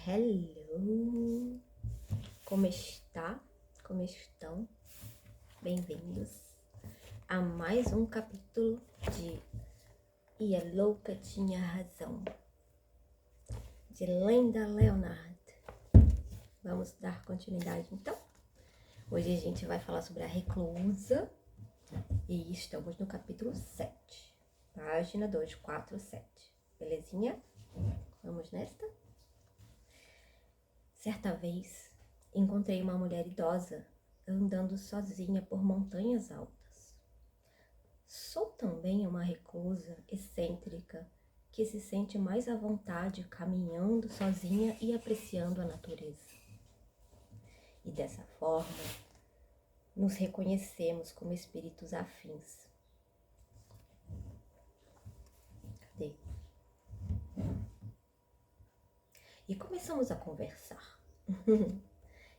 Hello! Como está? Como estão? Bem-vindos a mais um capítulo de E a Louca Tinha Razão, de Linda Leonard. Vamos dar continuidade então? Hoje a gente vai falar sobre a reclusa e estamos no capítulo 7, página 247. Belezinha? Vamos nesta? Certa vez, encontrei uma mulher idosa andando sozinha por montanhas altas. Sou também uma reclusa excêntrica que se sente mais à vontade caminhando sozinha e apreciando a natureza. E dessa forma, nos reconhecemos como espíritos afins. Cadê? E começamos a conversar.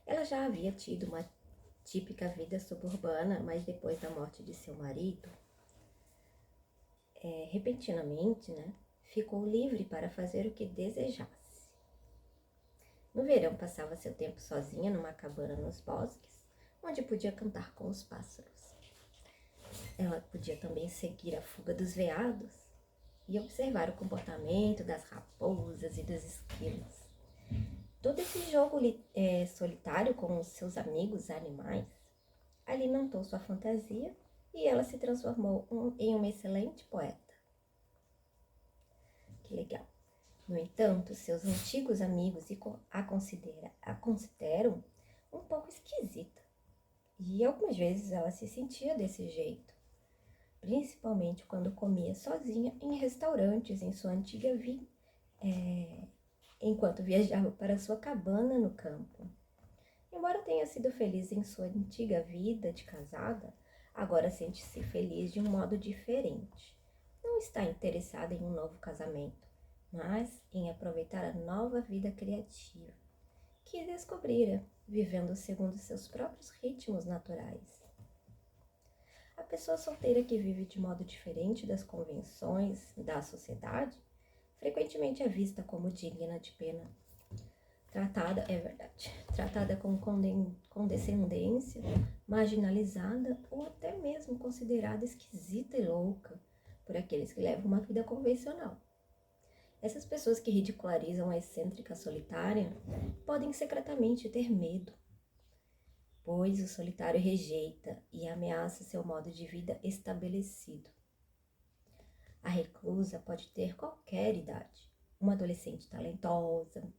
Ela já havia tido uma típica vida suburbana, mas depois da morte de seu marido, repentinamente, ficou livre para fazer o que desejasse. No verão, passava seu tempo sozinha numa cabana nos bosques, onde podia cantar com os pássaros. Ela podia também seguir a fuga dos veados e observar o comportamento das raposas e dos esquilos. Todo esse jogo solitário com os seus amigos animais alimentou sua fantasia e ela se transformou em uma excelente poeta. Que legal! No entanto, seus antigos amigos a consideram um pouco esquisita. E algumas vezes ela se sentia desse jeito, principalmente quando comia sozinha em restaurantes em sua antiga vida, enquanto viajava para sua cabana no campo. Embora tenha sido feliz em sua antiga vida de casada, agora sente-se feliz de um modo diferente. Não está interessada em um novo casamento, mas em aproveitar a nova vida criativa que descobrira, vivendo segundo seus próprios ritmos naturais. A pessoa solteira que vive de modo diferente das convenções da sociedade frequentemente é vista como digna de pena. Tratada com condescendência, marginalizada ou até mesmo considerada esquisita e louca por aqueles que levam uma vida convencional. Essas pessoas que ridicularizam a excêntrica solitária podem secretamente ter medo, pois o solitário rejeita e ameaça seu modo de vida estabelecido. A reclusa pode ter qualquer idade, uma adolescente talentosa,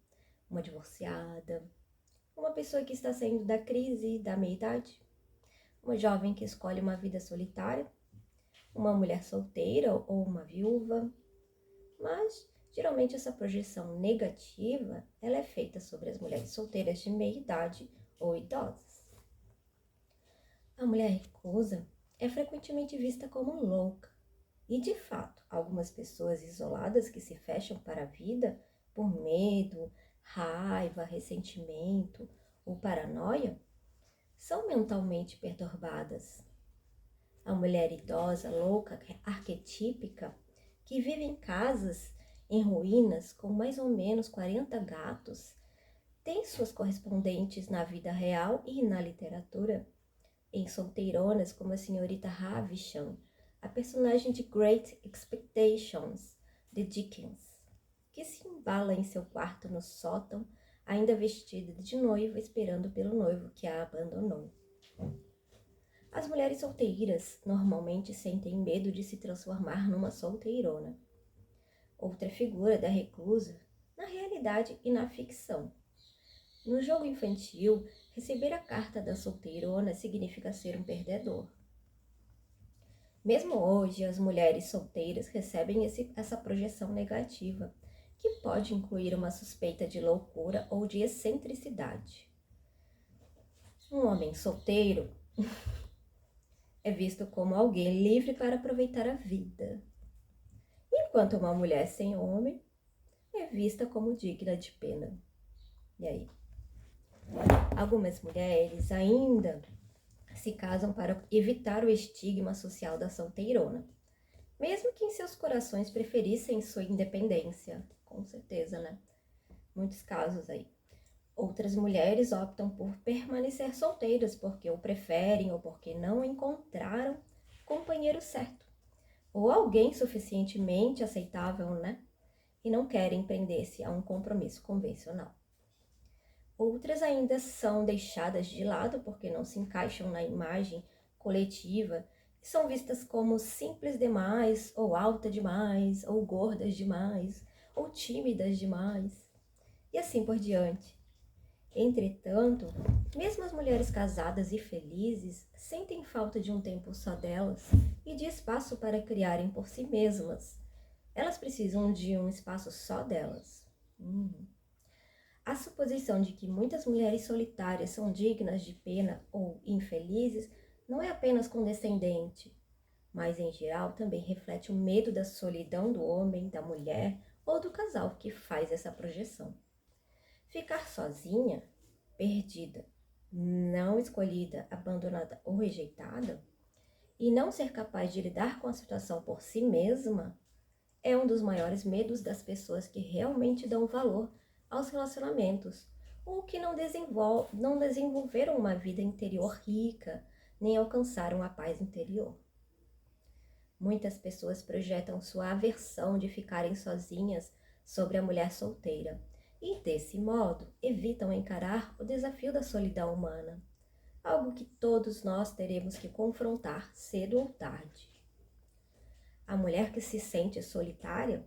uma divorciada, uma pessoa que está saindo da crise da meia-idade, uma jovem que escolhe uma vida solitária, uma mulher solteira ou uma viúva. Mas, geralmente, essa projeção negativa ela é feita sobre as mulheres solteiras de meia-idade ou idosas. A mulher reclusa é frequentemente vista como louca. E, de fato, algumas pessoas isoladas que se fecham para a vida por medo, raiva, ressentimento ou paranoia são mentalmente perturbadas. A mulher idosa, louca, arquetípica, que vive em casas em ruínas com mais ou menos 40 gatos, tem suas correspondentes na vida real e na literatura, em solteironas como a senhorita Havisham, a personagem de Great Expectations, de Dickens, que se embala em seu quarto no sótão, ainda vestida de noiva, esperando pelo noivo que a abandonou. As mulheres solteiras normalmente sentem medo de se transformar numa solteirona. Outra figura da reclusa, na realidade e na ficção. No jogo infantil, receber a carta da solteirona significa ser um perdedor. Mesmo hoje, as mulheres solteiras recebem essa projeção negativa, que pode incluir uma suspeita de loucura ou de excentricidade. Um homem solteiro é visto como alguém livre para aproveitar a vida, enquanto uma mulher sem homem é vista como digna de pena. E aí? Algumas mulheres ainda se casam para evitar o estigma social da solteirona, mesmo que em seus corações preferissem sua independência, com certeza, muitos casos aí. Outras mulheres optam por permanecer solteiras porque o preferem ou porque não encontraram o companheiro certo. Ou alguém suficientemente aceitável, né? E não querem prender-se a um compromisso convencional. Outras ainda são deixadas de lado porque não se encaixam na imagem coletiva e são vistas como simples demais, ou alta demais, ou gordas demais, ou tímidas demais, e assim por diante. Entretanto, mesmo as mulheres casadas e felizes sentem falta de um tempo só delas e de espaço para criarem por si mesmas. Elas precisam de um espaço só delas. A suposição de que muitas mulheres solitárias são dignas de pena ou infelizes não é apenas condescendente, mas em geral também reflete o medo da solidão do homem, da mulher ou do casal que faz essa projeção. Ficar sozinha, perdida, não escolhida, abandonada ou rejeitada, e não ser capaz de lidar com a situação por si mesma, é um dos maiores medos das pessoas que realmente dão valor aos relacionamentos, ou que não desenvolveram uma vida interior rica, nem alcançaram a paz interior. Muitas pessoas projetam sua aversão de ficarem sozinhas sobre a mulher solteira e, desse modo, evitam encarar o desafio da solidão humana, algo que todos nós teremos que confrontar cedo ou tarde. A mulher que se sente solitária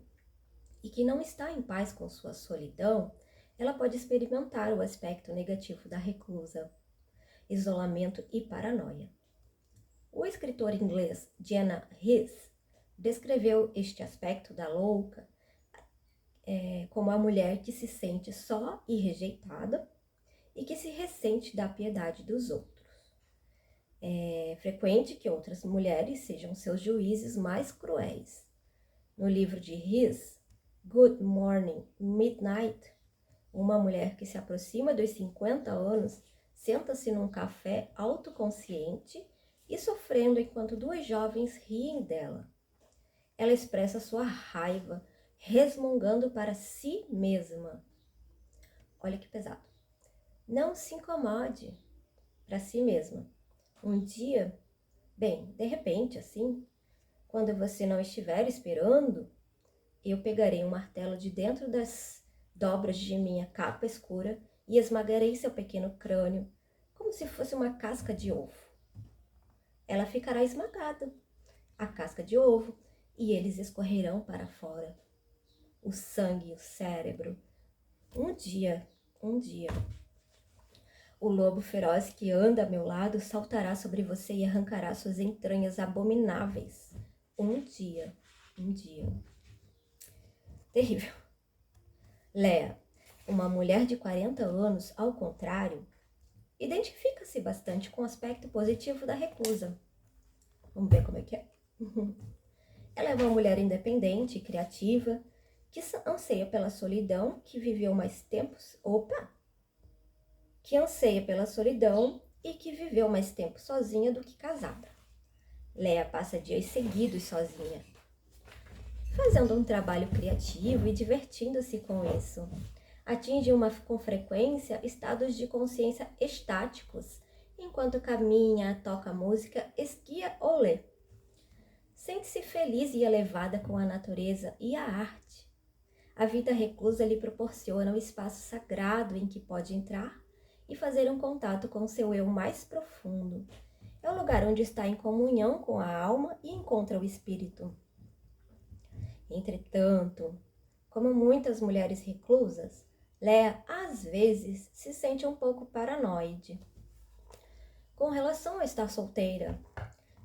e que não está em paz com sua solidão, ela pode experimentar o aspecto negativo da reclusa, isolamento e paranoia. O escritor inglês Jenna Hess descreveu este aspecto da louca como a mulher que se sente só e rejeitada e que se ressente da piedade dos outros. É frequente que outras mulheres sejam seus juízes mais cruéis. No livro de Hess, Good Morning, Midnight, uma mulher que se aproxima dos 50 anos senta-se num café autoconsciente e sofrendo enquanto duas jovens riem dela. Ela expressa sua raiva, resmungando para si mesma. Olha que pesado. Não se incomode, para si mesma. Um dia, de repente, assim, quando você não estiver esperando, eu pegarei um martelo de dentro das dobras de minha capa escura e esmagarei seu pequeno crânio, como se fosse uma casca de ovo. Ela ficará esmagada, a casca de ovo, e eles escorrerão para fora. O sangue, o cérebro. Um dia, o lobo feroz que anda a meu lado saltará sobre você e arrancará suas entranhas abomináveis. Um dia. Terrível. Léa, uma mulher de 40 anos, ao contrário, identifica-se bastante com o aspecto positivo da reclusa. Vamos ver como é que é? Ela é uma mulher independente e criativa, que anseia pela solidão, que viveu mais tempos... Que anseia pela solidão e que viveu mais tempo sozinha do que casada. Léa passa dias seguidos sozinha, fazendo um trabalho criativo e divertindo-se com isso. Atinge com frequência estados de consciência estáticos, enquanto caminha, toca música, esquia ou lê. Sente-se feliz e elevada com a natureza e a arte. A vida reclusa lhe proporciona um espaço sagrado em que pode entrar e fazer um contato com seu eu mais profundo. É o lugar onde está em comunhão com a alma e encontra o espírito. Entretanto, como muitas mulheres reclusas, Léa às vezes se sente um pouco paranoide com relação a estar solteira.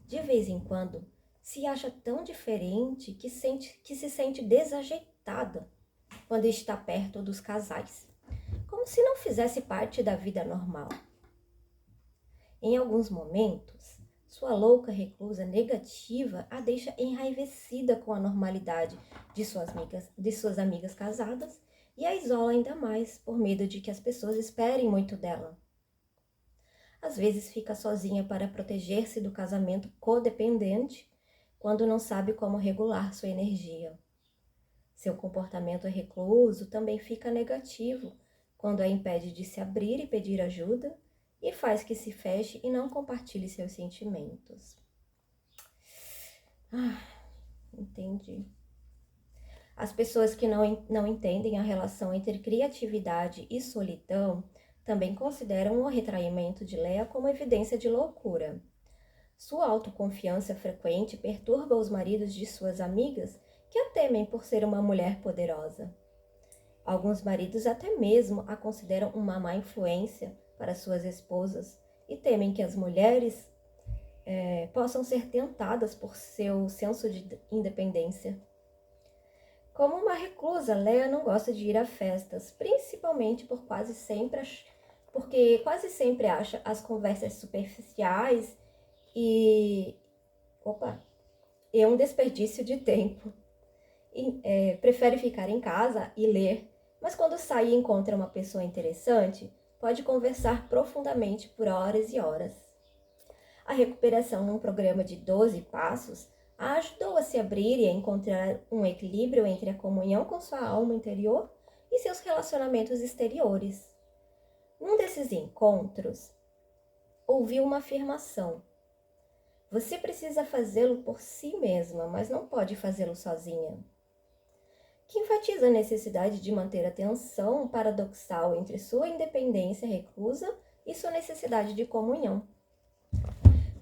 De vez em quando, se acha tão diferente que se sente desajeitada quando está perto dos casais, como se não fizesse parte da vida normal. Em alguns momentos, sua louca reclusa negativa a deixa enraivecida com a normalidade de suas amigas casadas e a isola ainda mais por medo de que as pessoas esperem muito dela. Às vezes fica sozinha para proteger-se do casamento codependente quando não sabe como regular sua energia. Seu comportamento recluso também fica negativo quando a impede de se abrir e pedir ajuda e faz que se feche e não compartilhe seus sentimentos. Entendi. As pessoas que não entendem a relação entre criatividade e solidão também consideram o retraimento de Leia como evidência de loucura. Sua autoconfiança frequente perturba os maridos de suas amigas, que a temem por ser uma mulher poderosa. Alguns maridos até mesmo a consideram uma má influência para suas esposas e temem que as mulheres possam ser tentadas por seu senso de independência. Como uma reclusa, Leia não gosta de ir a festas, principalmente porque quase sempre acha as conversas superficiais e um desperdício de tempo. Prefere ficar em casa e ler, mas quando sai e encontra uma pessoa interessante, pode conversar profundamente por horas e horas. A recuperação num programa de 12 passos a ajudou a se abrir e a encontrar um equilíbrio entre a comunhão com sua alma interior e seus relacionamentos exteriores. Num desses encontros, ouviu uma afirmação: você precisa fazê-lo por si mesma, mas não pode fazê-lo sozinha, que enfatiza a necessidade de manter a tensão paradoxal entre sua independência reclusa e sua necessidade de comunhão.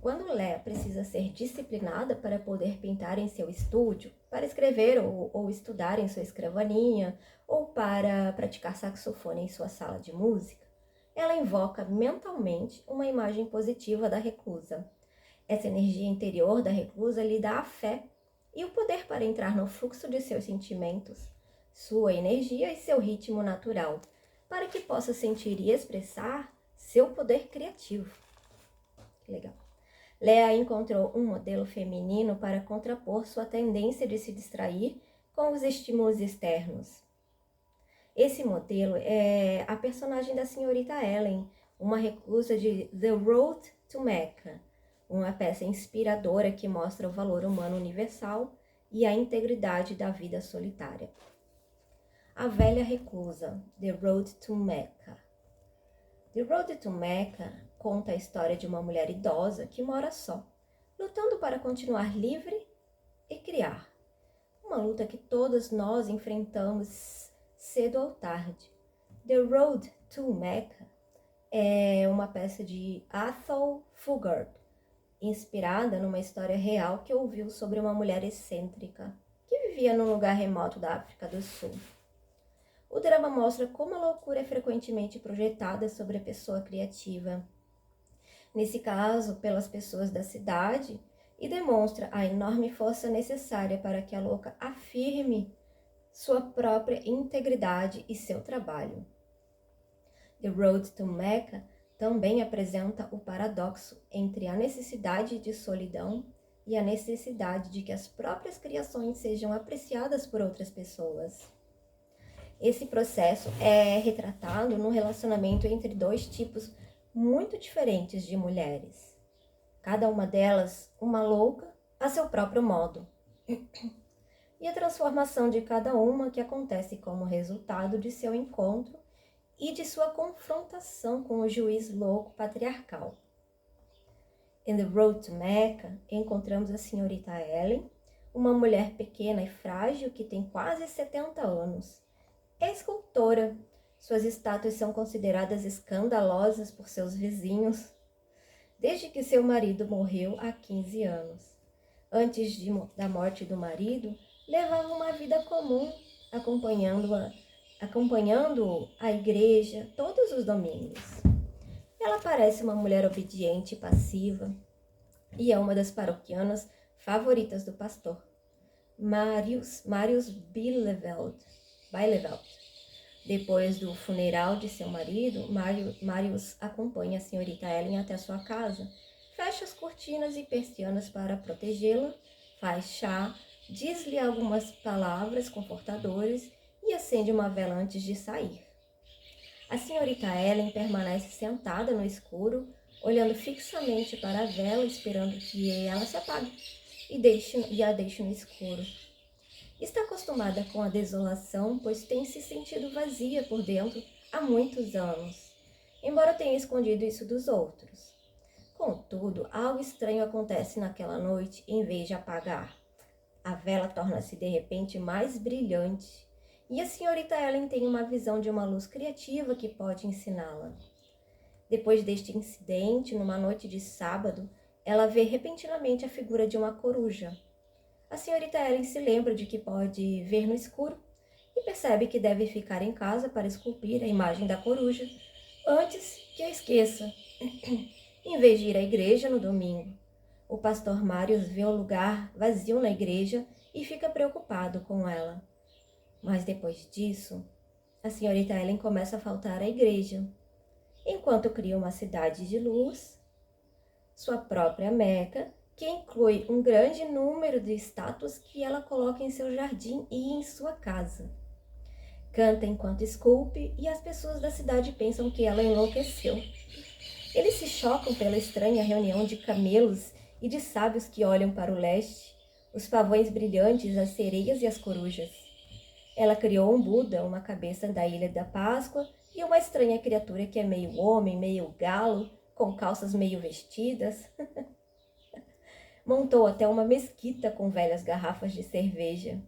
Quando Leia precisa ser disciplinada para poder pintar em seu estúdio, para escrever ou estudar em sua escrivaninha, ou para praticar saxofone em sua sala de música, ela invoca mentalmente uma imagem positiva da reclusa. Essa energia interior da reclusa lhe dá a fé e o poder para entrar no fluxo de seus sentimentos, sua energia e seu ritmo natural, para que possa sentir e expressar seu poder criativo. Que legal. Leia encontrou um modelo feminino para contrapor sua tendência de se distrair com os estímulos externos. Esse modelo é a personagem da senhorita Ellen, uma reclusa de The Road to Mecca, uma peça inspiradora que mostra o valor humano universal e a integridade da vida solitária. A velha reclusa, The Road to Mecca. The Road to Mecca conta a história de uma mulher idosa que mora só, lutando para continuar livre e criar. Uma luta que todos nós enfrentamos cedo ou tarde. The Road to Mecca é uma peça de Athol Fugard, inspirada numa história real que ouviu sobre uma mulher excêntrica que vivia num lugar remoto da África do Sul. O drama mostra como a loucura é frequentemente projetada sobre a pessoa criativa, nesse caso pelas pessoas da cidade, e demonstra a enorme força necessária para que a louca afirme sua própria integridade e seu trabalho. The Road to Mecca também apresenta o paradoxo entre a necessidade de solidão e a necessidade de que as próprias criações sejam apreciadas por outras pessoas. Esse processo é retratado no relacionamento entre dois tipos muito diferentes de mulheres. Cada uma delas, uma louca, a seu próprio modo. E a transformação de cada uma que acontece como resultado de seu encontro e de sua confrontação com o juiz louco patriarcal. In The Road to Mecca, encontramos a senhorita Ellen, uma mulher pequena e frágil que tem quase 70 anos. É escultora. Suas estátuas são consideradas escandalosas por seus vizinhos, desde que seu marido morreu há 15 anos. Antes da morte do marido, levava uma vida comum, acompanhando-o à igreja todos os domingos. Ela parece uma mulher obediente e passiva, e é uma das paroquianas favoritas do pastor, Marius Bielefeld. Depois do funeral de seu marido, Marius acompanha a senhorita Ellen até sua casa, fecha as cortinas e persianas para protegê-la, faz chá, diz-lhe algumas palavras confortadoras e acende uma vela antes de sair. A senhorita Ellen permanece sentada no escuro, olhando fixamente para a vela, esperando que ela se apague e a deixe no escuro. Está acostumada com a desolação, pois tem se sentido vazia por dentro há muitos anos, embora tenha escondido isso dos outros. Contudo, algo estranho acontece naquela noite em vez de apagar. A vela torna-se de repente mais brilhante, e a senhorita Ellen tem uma visão de uma luz criativa que pode ensiná-la. Depois deste incidente, numa noite de sábado, ela vê repentinamente a figura de uma coruja. A senhorita Ellen se lembra de que pode ver no escuro e percebe que deve ficar em casa para esculpir a imagem da coruja antes que a esqueça, em vez de ir à igreja no domingo. O pastor Marius vê o lugar vazio na igreja e fica preocupado com ela. Mas depois disso, a senhorita Ellen começa a faltar à igreja, enquanto cria uma cidade de luz, sua própria Meca, que inclui um grande número de estátuas que ela coloca em seu jardim e em sua casa. Canta enquanto esculpe e as pessoas da cidade pensam que ela enlouqueceu. Eles se chocam pela estranha reunião de camelos e de sábios que olham para o leste, os pavões brilhantes, as sereias e as corujas. Ela criou um Buda, uma cabeça da Ilha da Páscoa e uma estranha criatura que é meio homem, meio galo, com calças meio vestidas. Montou até uma mesquita com velhas garrafas de cerveja.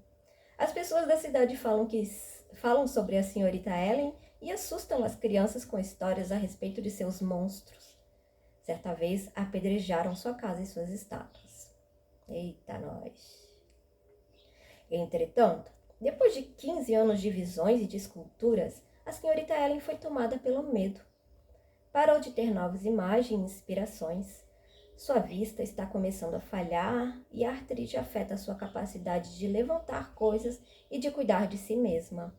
As pessoas da cidade falam sobre a senhorita Ellen e assustam as crianças com histórias a respeito de seus monstros. Certa vez, apedrejaram sua casa e suas estátuas. Eita, nós! Entretanto, depois de 15 anos de visões e de esculturas, a senhorita Ellen foi tomada pelo medo. Parou de ter novas imagens e inspirações. Sua vista está começando a falhar e a artrite afeta sua capacidade de levantar coisas e de cuidar de si mesma.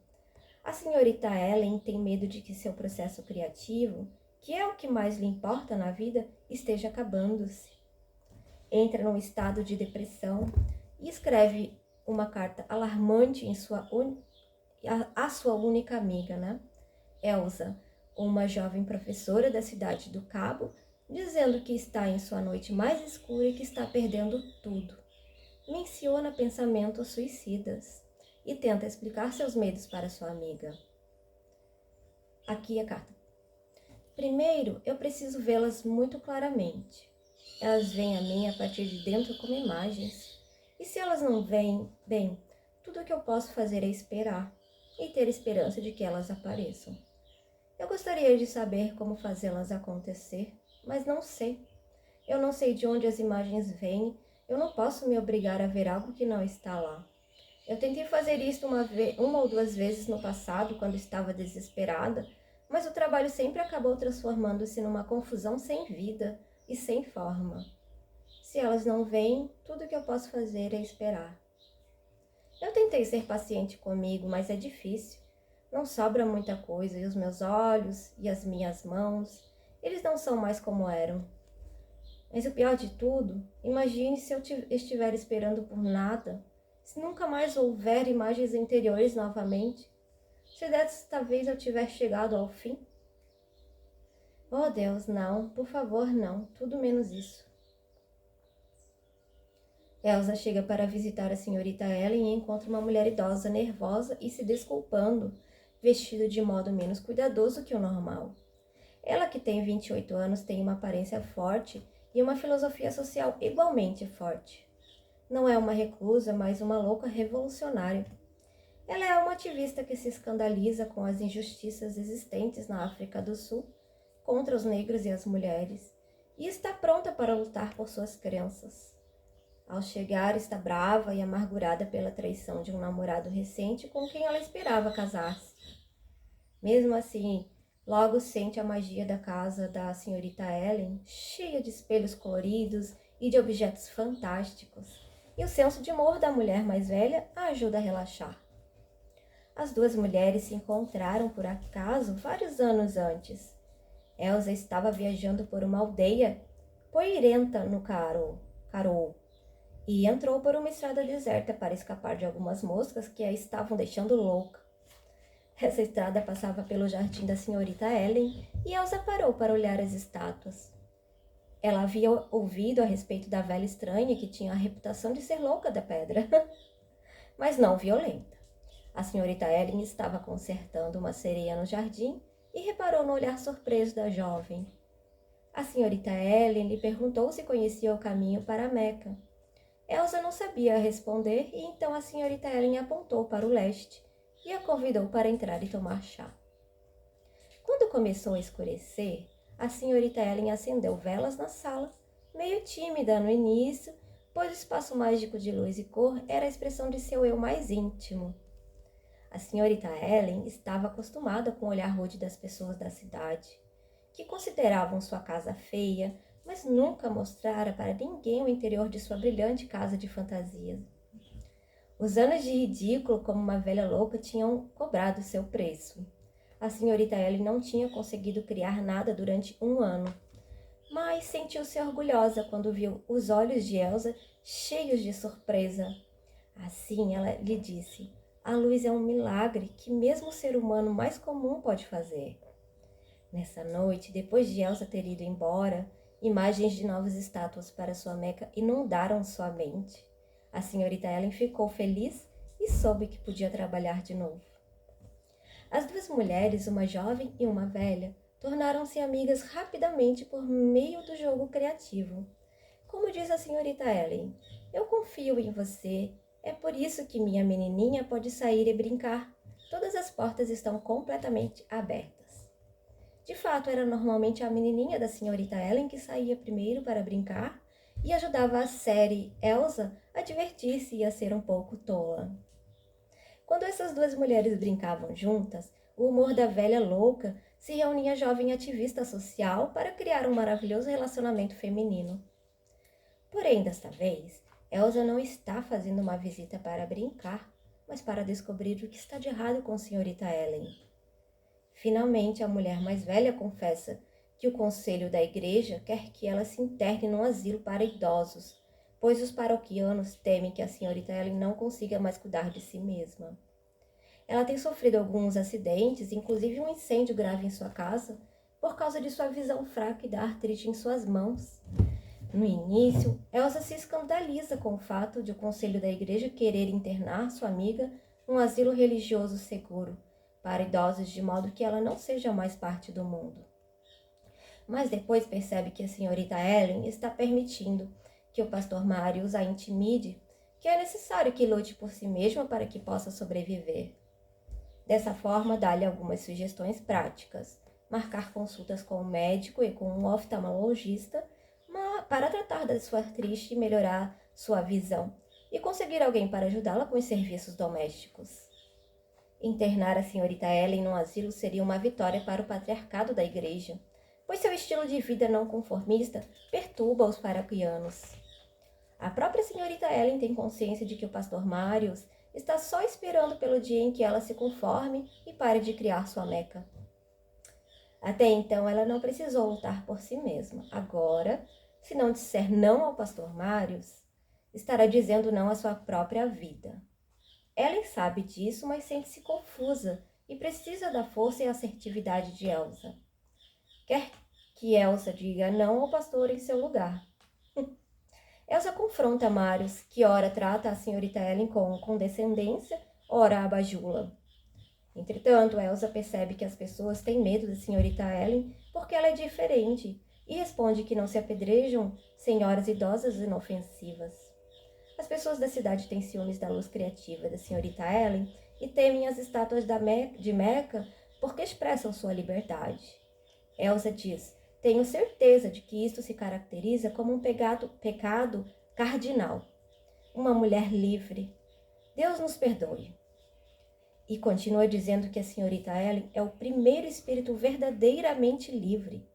A senhorita Ellen tem medo de que seu processo criativo, que é o que mais lhe importa na vida, esteja acabando-se. Entra num estado de depressão e escreve uma carta alarmante à sua única amiga, Elsa, uma jovem professora da cidade do Cabo, dizendo que está em sua noite mais escura e que está perdendo tudo. Menciona pensamentos suicidas e tenta explicar seus medos para sua amiga. Aqui a carta. Primeiro, eu preciso vê-las muito claramente. Elas vêm a mim a partir de dentro como imagens. E se elas não vêm, bem, tudo o que eu posso fazer é esperar e ter esperança de que elas apareçam. Eu gostaria de saber como fazê-las acontecer, mas não sei. Eu não sei de onde as imagens vêm, eu não posso me obrigar a ver algo que não está lá. Eu tentei fazer isso uma ou duas vezes no passado, quando estava desesperada, mas o trabalho sempre acabou transformando-se numa confusão sem vida e sem forma. Se elas não vêm, tudo o que eu posso fazer é esperar. Eu tentei ser paciente comigo, mas é difícil. Não sobra muita coisa, e os meus olhos e as minhas mãos, eles não são mais como eram. Mas o pior de tudo, imagine se eu estiver esperando por nada, se nunca mais houver imagens interiores novamente, se desta vez eu tiver chegado ao fim. Oh Deus, não, por favor, não, tudo menos isso. Elsa chega para visitar a senhorita Ellen e encontra uma mulher idosa, nervosa e se desculpando, vestida de modo menos cuidadoso que o normal. Ela, que tem 28 anos, tem uma aparência forte e uma filosofia social igualmente forte. Não é uma reclusa, mas uma louca revolucionária. Ela é uma ativista que se escandaliza com as injustiças existentes na África do Sul contra os negros e as mulheres e está pronta para lutar por suas crenças. Ao chegar, está brava e amargurada pela traição de um namorado recente com quem ela esperava casar-se. Mesmo assim, logo sente a magia da casa da senhorita Ellen, cheia de espelhos coloridos e de objetos fantásticos, e o senso de humor da mulher mais velha a ajuda a relaxar. As duas mulheres se encontraram por acaso vários anos antes. Elsa estava viajando por uma aldeia poeirenta no Carou e entrou por uma estrada deserta para escapar de algumas moscas que a estavam deixando louca. Essa estrada passava pelo jardim da senhorita Ellen e Elsa parou para olhar as estátuas. Ela havia ouvido a respeito da velha estranha que tinha a reputação de ser louca da pedra. mas não violenta. A senhorita Ellen estava consertando uma sereia no jardim e reparou no olhar surpreso da jovem. A senhorita Ellen lhe perguntou se conhecia o caminho para Meca. Elsa não sabia responder e então a senhorita Ellen apontou para o leste e a convidou para entrar e tomar chá. Quando começou a escurecer, a senhorita Ellen acendeu velas na sala, meio tímida no início, pois o espaço mágico de luz e cor era a expressão de seu eu mais íntimo. A senhorita Ellen estava acostumada com o olhar rude das pessoas da cidade, que consideravam sua casa feia, mas nunca mostrara para ninguém o interior de sua brilhante casa de fantasias. Os anos de ridículo como uma velha louca tinham cobrado seu preço. A senhorita Ellen não tinha conseguido criar nada durante 1 ano, mas sentiu-se orgulhosa quando viu os olhos de Elsa cheios de surpresa. Assim ela lhe disse: a luz é um milagre que mesmo o ser humano mais comum pode fazer. Nessa noite, depois de Elsa ter ido embora, imagens de novas estátuas para sua Meca inundaram sua mente. A senhorita Ellen ficou feliz e soube que podia trabalhar de novo. As 2 mulheres, uma jovem e uma velha, tornaram-se amigas rapidamente por meio do jogo criativo. Como diz a senhorita Ellen, eu confio em você, é por isso que minha menininha pode sair e brincar. Todas as portas estão completamente abertas. De fato, era normalmente a menininha da senhorita Ellen que saía primeiro para brincar e ajudava a série Elsa a divertir-se e a ser um pouco tola. Quando essas 2 mulheres brincavam juntas, o humor da velha louca se reunia à jovem ativista social para criar um maravilhoso relacionamento feminino. Porém, desta vez, Elsa não está fazendo uma visita para brincar, mas para descobrir o que está de errado com a senhorita Ellen. Finalmente, a mulher mais velha confessa que o conselho da igreja quer que ela se interne num asilo para idosos, pois os paroquianos temem que a senhorita Ellen não consiga mais cuidar de si mesma. Ela tem sofrido alguns acidentes, inclusive um incêndio grave em sua casa, por causa de sua visão fraca e da artrite em suas mãos. No início, Elsa se escandaliza com o fato de o conselho da igreja querer internar sua amiga num asilo religioso seguro para idosos, de modo que ela não seja mais parte do mundo. Mas depois percebe que a senhorita Ellen está permitindo que o pastor Marius a intimide, que é necessário que lute por si mesma para que possa sobreviver. Dessa forma, dá-lhe algumas sugestões práticas: marcar consultas com um médico e com um oftalmologista para tratar da sua artrite e melhorar sua visão, e conseguir alguém para ajudá-la com os serviços domésticos. Internar a senhorita Ellen num asilo seria uma vitória para o patriarcado da igreja, pois seu estilo de vida não conformista perturba os paroquianos. A própria senhorita Ellen tem consciência de que o pastor Marius está só esperando pelo dia em que ela se conforme e pare de criar sua Meca. Até então, ela não precisou lutar por si mesma. Agora, se não disser não ao pastor Marius, estará dizendo não à sua própria vida. Ellen sabe disso, mas sente-se confusa e precisa da força e assertividade de Elsa. Quer que Elsa diga não ao pastor em seu lugar. Elsa confronta Marius, que ora trata a senhorita Ellen com condescendência, ora a bajula. Entretanto, Elsa percebe que as pessoas têm medo da senhorita Ellen porque ela é diferente e responde que não se apedrejam senhoras idosas inofensivas. As pessoas da cidade têm ciúmes da luz criativa da senhorita Ellen e temem as estátuas de Meca porque expressam sua liberdade. Elsa diz: tenho certeza de que isto se caracteriza como um pecado cardinal. Uma mulher livre. Deus nos perdoe. E continua dizendo que a senhorita Ellen é o primeiro espírito verdadeiramente livre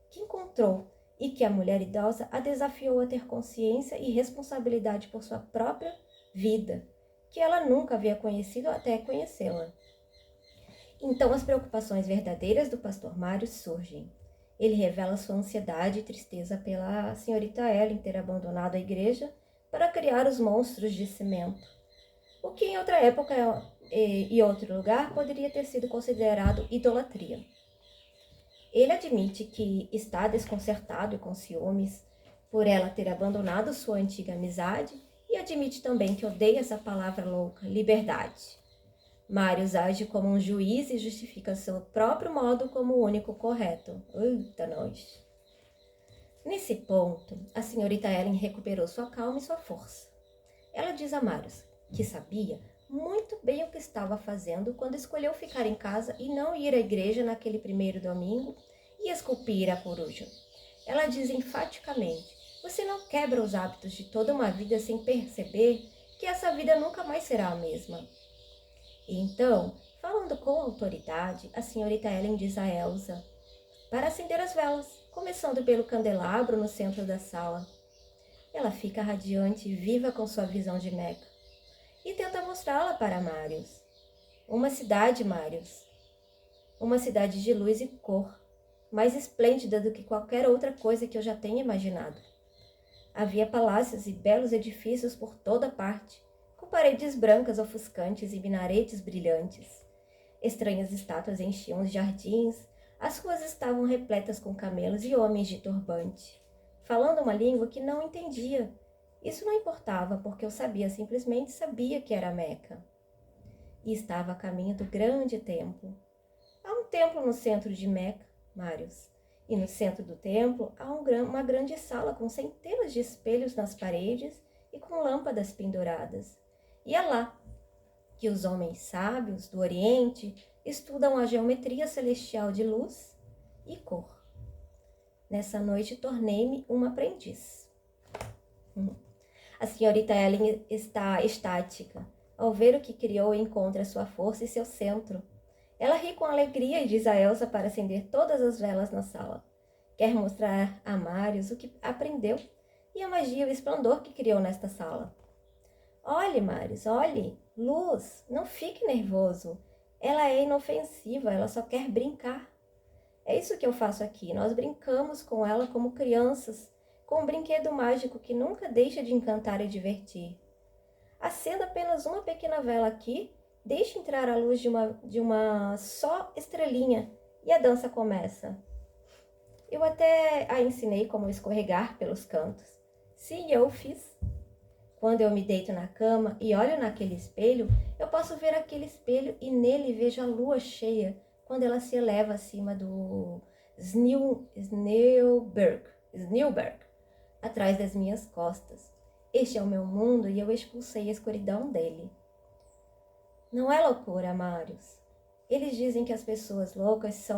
que encontrou e que a mulher idosa a desafiou a ter consciência e responsabilidade por sua própria vida, que ela nunca havia conhecido até conhecê-la. Então as preocupações verdadeiras do pastor Mário surgem. Ele revela sua ansiedade e tristeza pela senhorita Ellen ter abandonado a igreja para criar os monstros de cimento, o que em outra época e outro lugar poderia ter sido considerado idolatria. Ele admite que está desconcertado e com ciúmes por ela ter abandonado sua antiga amizade e e admite também que odeia essa palavra louca, liberdade. Marius age como um juiz e justifica seu próprio modo como o único correto. Eita, nós! Nesse ponto, a senhorita Ellen recuperou sua calma e sua força. Ela diz a Marius que sabia muito bem o que estava fazendo quando escolheu ficar em casa e não ir à igreja naquele primeiro domingo e esculpir a coruja. Ela diz enfaticamente: você não quebra os hábitos de toda uma vida sem perceber que essa vida nunca mais será a mesma. E então, falando com autoridade, a senhorita Ellen diz a Elsa para acender as velas, começando pelo candelabro no centro da sala. Ela fica radiante e viva com sua visão de Meca e tenta mostrá-la para Marius. Uma cidade, Marius. Uma cidade de luz e cor, mais esplêndida do que qualquer outra coisa que eu já tenha imaginado. Havia palácios e belos edifícios por toda parte, com paredes brancas ofuscantes e minaretes brilhantes. Estranhas estátuas enchiam os jardins, as ruas estavam repletas com camelos e homens de turbante, falando uma língua que não entendia. Isso não importava, porque eu simplesmente sabia que era Meca. E estava a caminho do grande templo. Há um templo no centro de Meca, Marius, e no centro do templo há uma grande sala com centenas de espelhos nas paredes e com lâmpadas penduradas. E é lá que os homens sábios do Oriente estudam a geometria celestial de luz e cor. Nessa noite tornei-me uma aprendiz. A senhorita Ellen está estática ao ver o que criou e encontra sua força e seu centro. Ela ri com alegria e diz a Elsa para acender todas as velas na sala. Quer mostrar a Marius o que aprendeu e a magia e o esplendor que criou nesta sala. Olhe, Marius, olhe, luz, não fique nervoso. Ela é inofensiva, ela só quer brincar. É isso que eu faço aqui, nós brincamos com ela como crianças, com um brinquedo mágico que nunca deixa de encantar e divertir. Acenda apenas uma pequena vela aqui, deixe entrar a luz de uma só estrelinha e a dança começa. Eu até a ensinei como escorregar pelos cantos. Sim, eu fiz. Quando eu me deito na cama e olho naquele espelho, eu posso ver aquele espelho e nele vejo a lua cheia quando ela se eleva acima do Snowberg, atrás das minhas costas. Este é o meu mundo e eu expulsei a escuridão dele. Não é loucura, Marius. Eles dizem que as pessoas loucas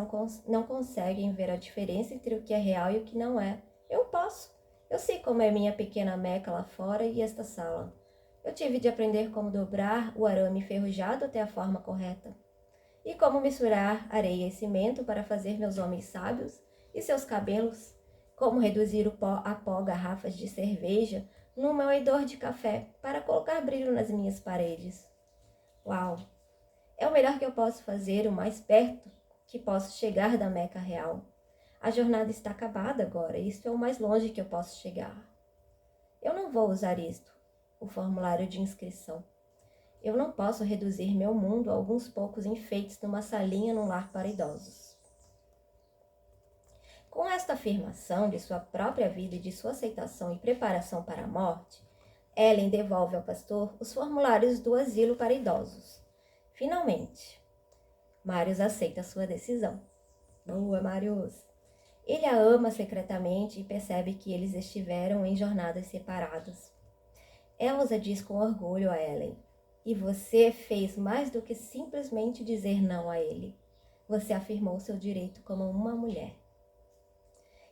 não conseguem ver a diferença entre o que é real e o que não é. Eu posso. Eu sei como é minha pequena Meca lá fora e esta sala. Eu tive de aprender como dobrar o arame enferrujado até a forma correta. E como misturar areia e cimento para fazer meus homens sábios e seus cabelos. Como reduzir a pó garrafas de cerveja num moedor de café para colocar brilho nas minhas paredes. Uau! É o melhor que eu posso fazer, o mais perto que posso chegar da Meca real. A jornada está acabada agora, e isto é o mais longe que eu posso chegar. Eu não vou usar isto, o formulário de inscrição. Eu não posso reduzir meu mundo a alguns poucos enfeites numa salinha num lar para idosos. Com esta afirmação de sua própria vida e de sua aceitação e preparação para a morte, Ellen devolve ao pastor os formulários do asilo para idosos. Finalmente, Marius aceita sua decisão. Boa, Marius! Ele a ama secretamente e percebe que eles estiveram em jornadas separadas. Elsa diz com orgulho a Ellen: e você fez mais do que simplesmente dizer não a ele. Você afirmou seu direito como uma mulher.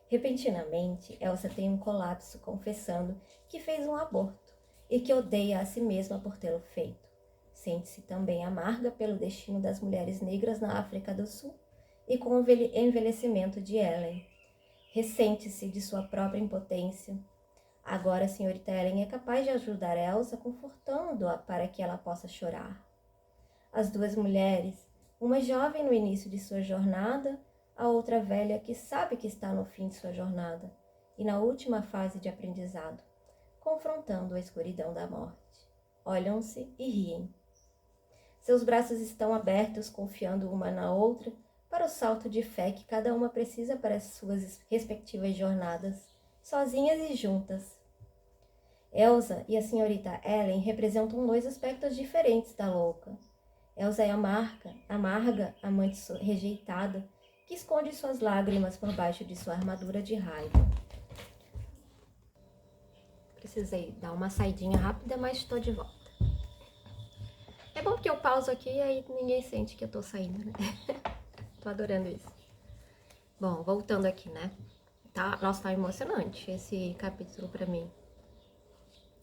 Repentinamente, Elsa tem um colapso confessando que fez um aborto e que odeia a si mesma por tê-lo feito. Sente-se também amarga pelo destino das mulheres negras na África do Sul e com o envelhecimento de Ellen. Ressente-se de sua própria impotência. Agora a senhorita Ellen é capaz de ajudar Elsa, confortando-a para que ela possa chorar. As duas mulheres, uma jovem no início de sua jornada, a outra velha que sabe que está no fim de sua jornada e na última fase de aprendizado, confrontando a escuridão da morte. Olham-se e riem. Seus braços estão abertos, confiando uma na outra, para o salto de fé que cada uma precisa para as suas respectivas jornadas, sozinhas e juntas. Elsa e a senhorita Ellen representam dois aspectos diferentes da louca. Elsa é amarga, amante rejeitada, que esconde suas lágrimas por baixo de sua armadura de raiva. Precisei dar uma saidinha rápida, mas estou de volta. É bom que eu pauso aqui e aí ninguém sente que eu tô saindo, né? Tô adorando isso. Bom, voltando aqui, né? Nossa, tá emocionante esse capítulo pra mim.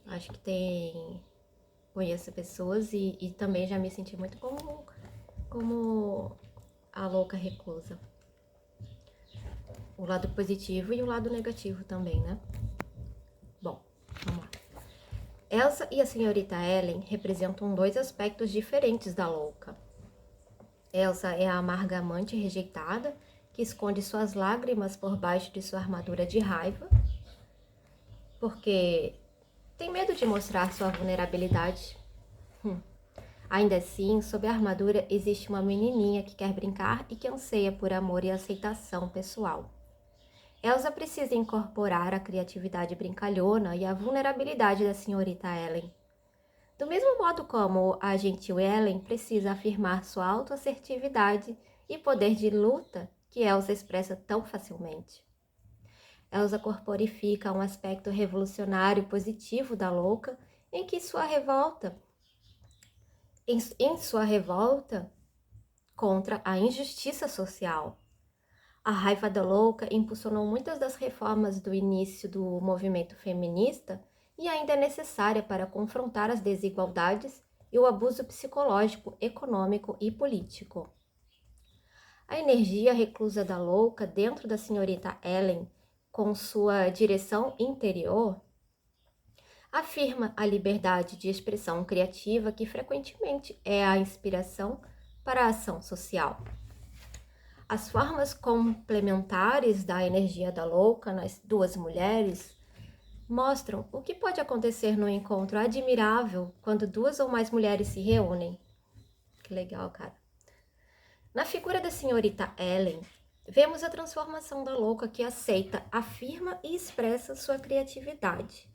Acho que conheço pessoas e também já me senti muito como a louca reclusa. O lado positivo e o lado negativo também, né? Bom, vamos lá. Elsa e a senhorita Ellen representam dois aspectos diferentes da louca. Elsa é a amarga amante rejeitada, que esconde suas lágrimas por baixo de sua armadura de raiva, porque tem medo de mostrar sua vulnerabilidade. Ainda assim, sob a armadura existe uma menininha que quer brincar e que anseia por amor e aceitação pessoal. Elsa precisa incorporar a criatividade brincalhona e a vulnerabilidade da senhorita Ellen. Do mesmo modo como a gentil Ellen precisa afirmar sua autoassertividade e poder de luta que Elsa expressa tão facilmente. Elsa corporifica um aspecto revolucionário positivo da louca em sua revolta contra a injustiça social. A raiva da louca impulsionou muitas das reformas do início do movimento feminista e ainda é necessária para confrontar as desigualdades e o abuso psicológico, econômico e político. A energia reclusa da louca dentro da senhorita Ellen, com sua direção interior, afirma a liberdade de expressão criativa que frequentemente é a inspiração para a ação social. As formas complementares da energia da louca nas duas mulheres mostram o que pode acontecer no encontro admirável quando duas ou mais mulheres se reúnem. Que legal, cara. Na figura da senhorita Ellen, vemos a transformação da louca que aceita, afirma e expressa sua criatividade,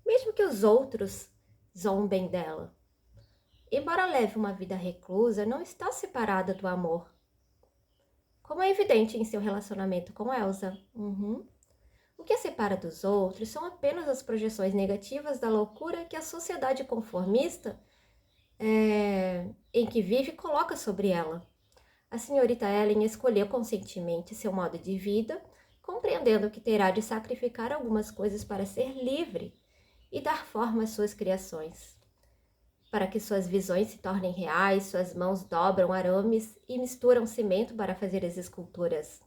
mesmo que os outros zombem dela. Embora leve uma vida reclusa, não está separada do amor, como é evidente em seu relacionamento com Elsa. O que a separa dos outros são apenas as projeções negativas da loucura que a sociedade conformista em que vive coloca sobre ela. A senhorita Ellen escolheu conscientemente seu modo de vida, compreendendo que terá de sacrificar algumas coisas para ser livre e dar forma às suas criações. Para que suas visões se tornem reais, suas mãos dobram arames e misturam cimento para fazer as esculturas.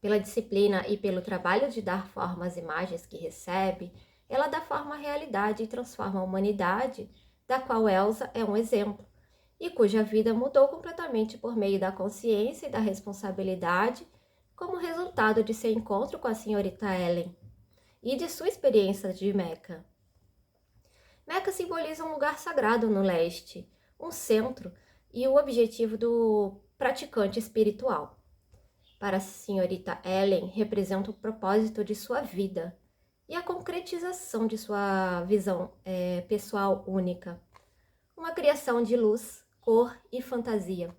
Pela disciplina e pelo trabalho de dar forma às imagens que recebe, ela dá forma à realidade e transforma a humanidade, da qual Elsa é um exemplo, e cuja vida mudou completamente por meio da consciência e da responsabilidade, como resultado de seu encontro com a senhorita Ellen e de sua experiência de Meca. Meca simboliza um lugar sagrado no leste, um centro e o objetivo do praticante espiritual. Para a senhorita Ellen, representa o propósito de sua vida e a concretização de sua visão pessoal única. Uma criação de luz, cor e fantasia,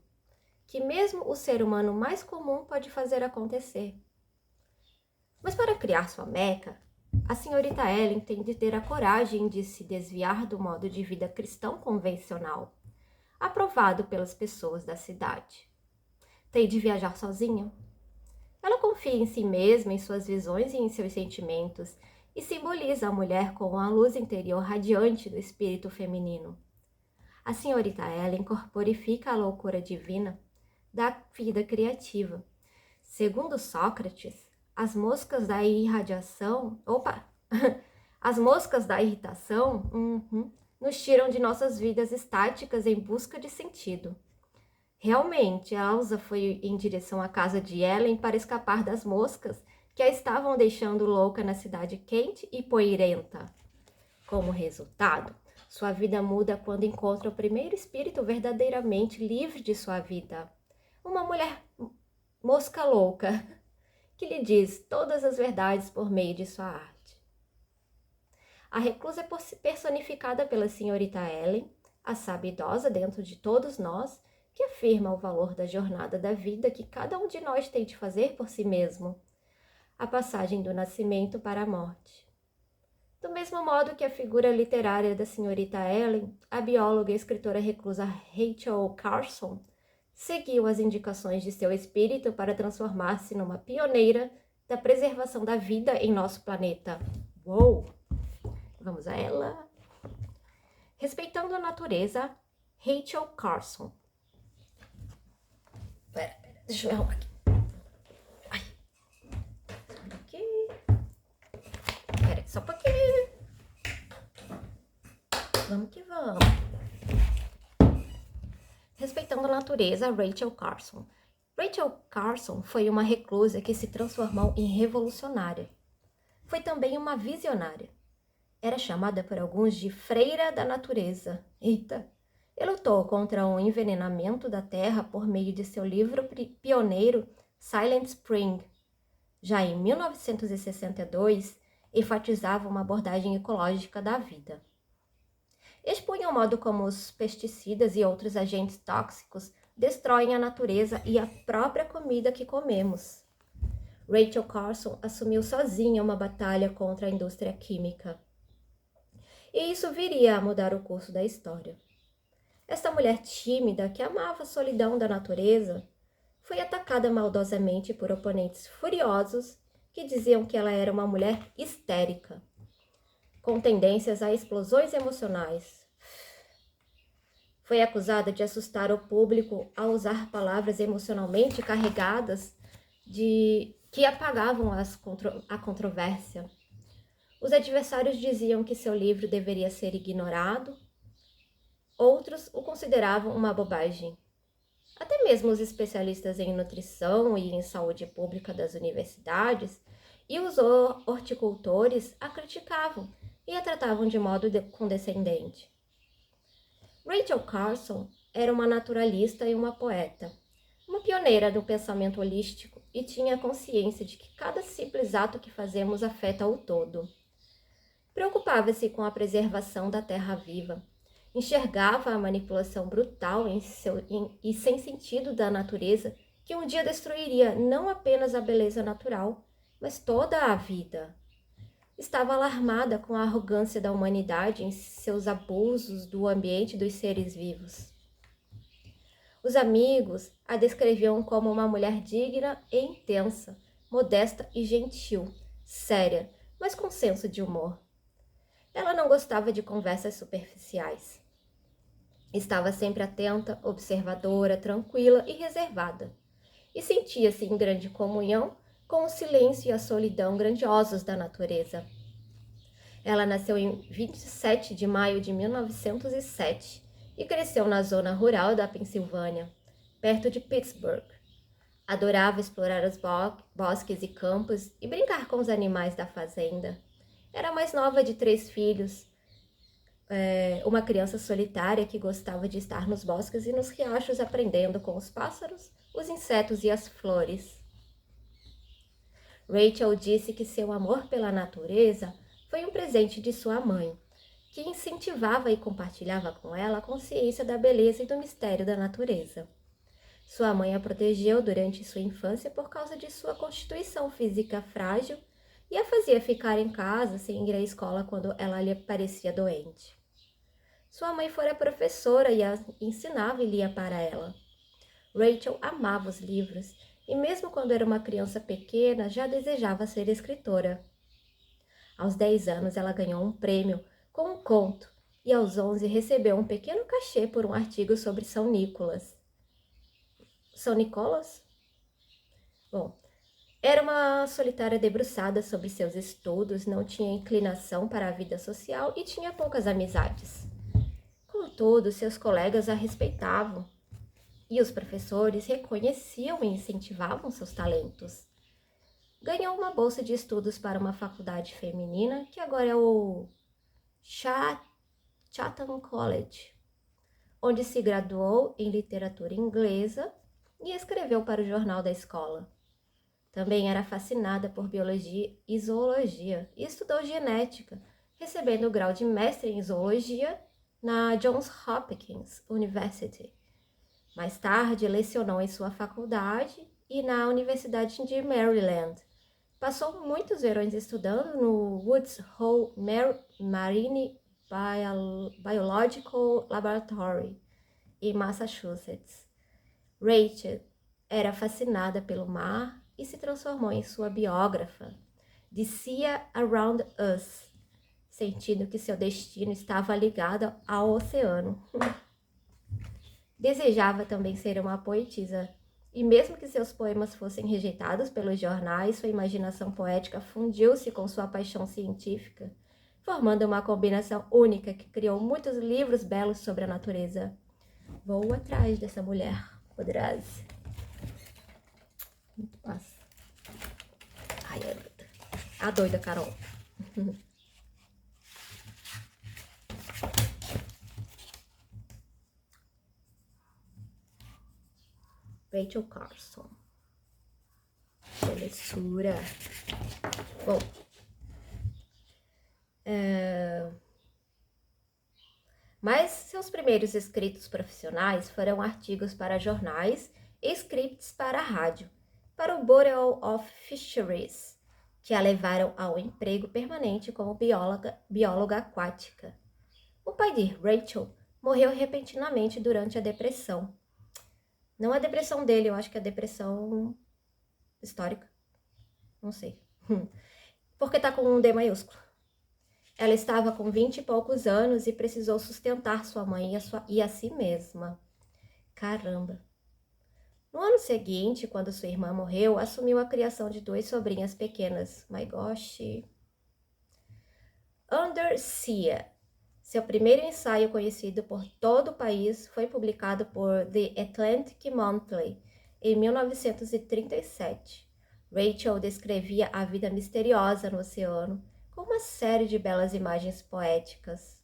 que mesmo o ser humano mais comum pode fazer acontecer. Mas para criar sua Meca, a senhorita Ellen tem de ter a coragem de se desviar do modo de vida cristão convencional, aprovado pelas pessoas da cidade. Tem de viajar sozinha. Ela confia em si mesma, em suas visões e em seus sentimentos, e simboliza a mulher com a luz interior radiante do espírito feminino. A senhorita Ellen corporifica a loucura divina da vida criativa. Segundo Sócrates, as moscas da irradiação, as moscas da irritação, nos tiram de nossas vidas estáticas em busca de sentido. Realmente, Elsa foi em direção à casa de Ellen para escapar das moscas que a estavam deixando louca na cidade quente e poeirenta. Como resultado, sua vida muda quando encontra o primeiro espírito verdadeiramente livre de sua vida. Uma mulher mosca louca, que lhe diz todas as verdades por meio de sua arte. A reclusa é personificada pela senhorita Ellen, a sábia idosa dentro de todos nós, que afirma o valor da jornada da vida que cada um de nós tem de fazer por si mesmo. A passagem do nascimento para a morte. Do mesmo modo que a figura literária da senhorita Ellen, a bióloga e escritora reclusa Rachel Carson seguiu as indicações de seu espírito para transformar-se numa pioneira da preservação da vida em nosso planeta. Uou! Vamos a ela. Respeitando a natureza, Rachel Carson. Pera, deixa eu arrumar aqui. Ai. Aqui. Pera, só um pouquinho. Vamos que vamos. Respeitando a natureza, Rachel Carson. Rachel Carson foi uma reclusa que se transformou em revolucionária. Foi também uma visionária. Era chamada por alguns de freira da natureza. Eita! E lutou contra o envenenamento da terra por meio de seu livro pioneiro Silent Spring. Já em 1962, enfatizava uma abordagem ecológica da vida. Expunha o modo como os pesticidas e outros agentes tóxicos destroem a natureza e a própria comida que comemos. Rachel Carson assumiu sozinha uma batalha contra a indústria química. E isso viria a mudar o curso da história. Esta mulher tímida, que amava a solidão da natureza, foi atacada maldosamente por oponentes furiosos que diziam que ela era uma mulher histérica, com tendências a explosões emocionais. Foi acusada de assustar o público ao usar palavras emocionalmente carregadas que apagavam a controvérsia. Os adversários diziam que seu livro deveria ser ignorado, outros o consideravam uma bobagem. Até mesmo os especialistas em nutrição e em saúde pública das universidades e os horticultores a criticavam e a tratavam de modo condescendente. Rachel Carson era uma naturalista e uma poeta, uma pioneira do pensamento holístico e tinha consciência de que cada simples ato que fazemos afeta o todo. Preocupava-se com a preservação da terra viva, enxergava a manipulação brutal e sem sentido da natureza que um dia destruiria não apenas a beleza natural, mas toda a vida. Estava alarmada com a arrogância da humanidade em seus abusos do ambiente e dos seres vivos. Os amigos a descreviam como uma mulher digna e intensa, modesta e gentil, séria, mas com senso de humor. Ela não gostava de conversas superficiais. Estava sempre atenta, observadora, tranquila e reservada, e sentia-se em grande comunhão com o silêncio e a solidão grandiosos da natureza. Ela nasceu em 27 de maio de 1907 e cresceu na zona rural da Pensilvânia, perto de Pittsburgh. Adorava explorar os bosques e campos e brincar com os animais da fazenda. Era a mais nova de 3 filhos, uma criança solitária que gostava de estar nos bosques e nos riachos aprendendo com os pássaros, os insetos e as flores. Rachel disse que seu amor pela natureza foi um presente de sua mãe, que incentivava e compartilhava com ela a consciência da beleza e do mistério da natureza. Sua mãe a protegeu durante sua infância por causa de sua constituição física frágil e a fazia ficar em casa sem ir à escola quando ela lhe parecia doente. Sua mãe fora professora e a ensinava e lia para ela. Rachel amava os livros e mesmo quando era uma criança pequena já desejava ser escritora. Aos 10 anos ela ganhou um prêmio com um conto e aos 11 recebeu um pequeno cachê por um artigo sobre São Nicolas. São Nicolas? Bom, era uma solitária debruçada sobre seus estudos, não tinha inclinação para a vida social e tinha poucas amizades. Contudo, seus colegas a respeitavam e os professores reconheciam e incentivavam seus talentos. Ganhou uma bolsa de estudos para uma faculdade feminina, que agora é o Chatham College, onde se graduou em literatura inglesa e escreveu para o jornal da escola. Também era fascinada por biologia e zoologia e estudou genética, recebendo o grau de mestre em zoologia na Johns Hopkins University. Mais tarde, lecionou em sua faculdade e na Universidade de Maryland. Passou muitos verões estudando no Woods Hole Marine Biological Laboratory, em Massachusetts. Rachel era fascinada pelo mar e se transformou em sua biógrafa, The Sea Around Us, sentindo que seu destino estava ligado ao oceano. Desejava também ser uma poetisa, e mesmo que seus poemas fossem rejeitados pelos jornais, sua imaginação poética fundiu-se com sua paixão científica, formando uma combinação única que criou muitos livros belos sobre a natureza. Vou atrás dessa mulher poderosa. Nossa. Ai, a doida Carol. Rachel Carson. Belezura. Bom. Mas seus primeiros escritos profissionais foram artigos para jornais e scripts para a rádio, para o Bureau of Fisheries, que a levaram ao emprego permanente como bióloga aquática. O pai de Rachel morreu repentinamente durante a depressão. Não a depressão dele, eu acho que é a depressão histórica. Não sei. Porque tá com um D maiúsculo. Ela estava com 20 e poucos anos e precisou sustentar sua mãe e a si mesma. Caramba! No ano seguinte, quando sua irmã morreu, assumiu a criação de 2 sobrinhas pequenas. My gosh! Under Sea. Seu primeiro ensaio, conhecido por todo o país, foi publicado por The Atlantic Monthly em 1937. Rachel descrevia a vida misteriosa no oceano com uma série de belas imagens poéticas.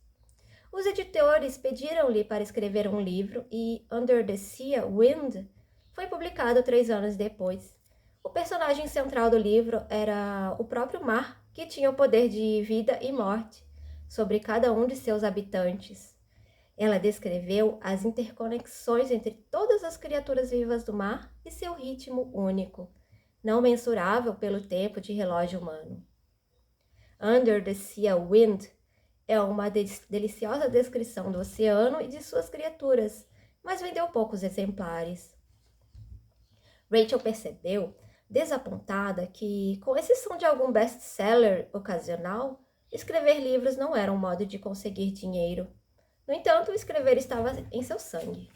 Os editores pediram-lhe para escrever um livro e Under the Sea Wind foi publicado 3 anos depois. O personagem central do livro era o próprio mar, que tinha o poder de vida e morte sobre cada um de seus habitantes. Ela descreveu as interconexões entre todas as criaturas vivas do mar e seu ritmo único, não mensurável pelo tempo de relógio humano. Under the Sea Wind é uma deliciosa descrição do oceano e de suas criaturas, mas vendeu poucos exemplares. Rachel percebeu, desapontada, que, com exceção de algum best-seller ocasional, escrever livros não era um modo de conseguir dinheiro. No entanto, escrever estava em seu sangue.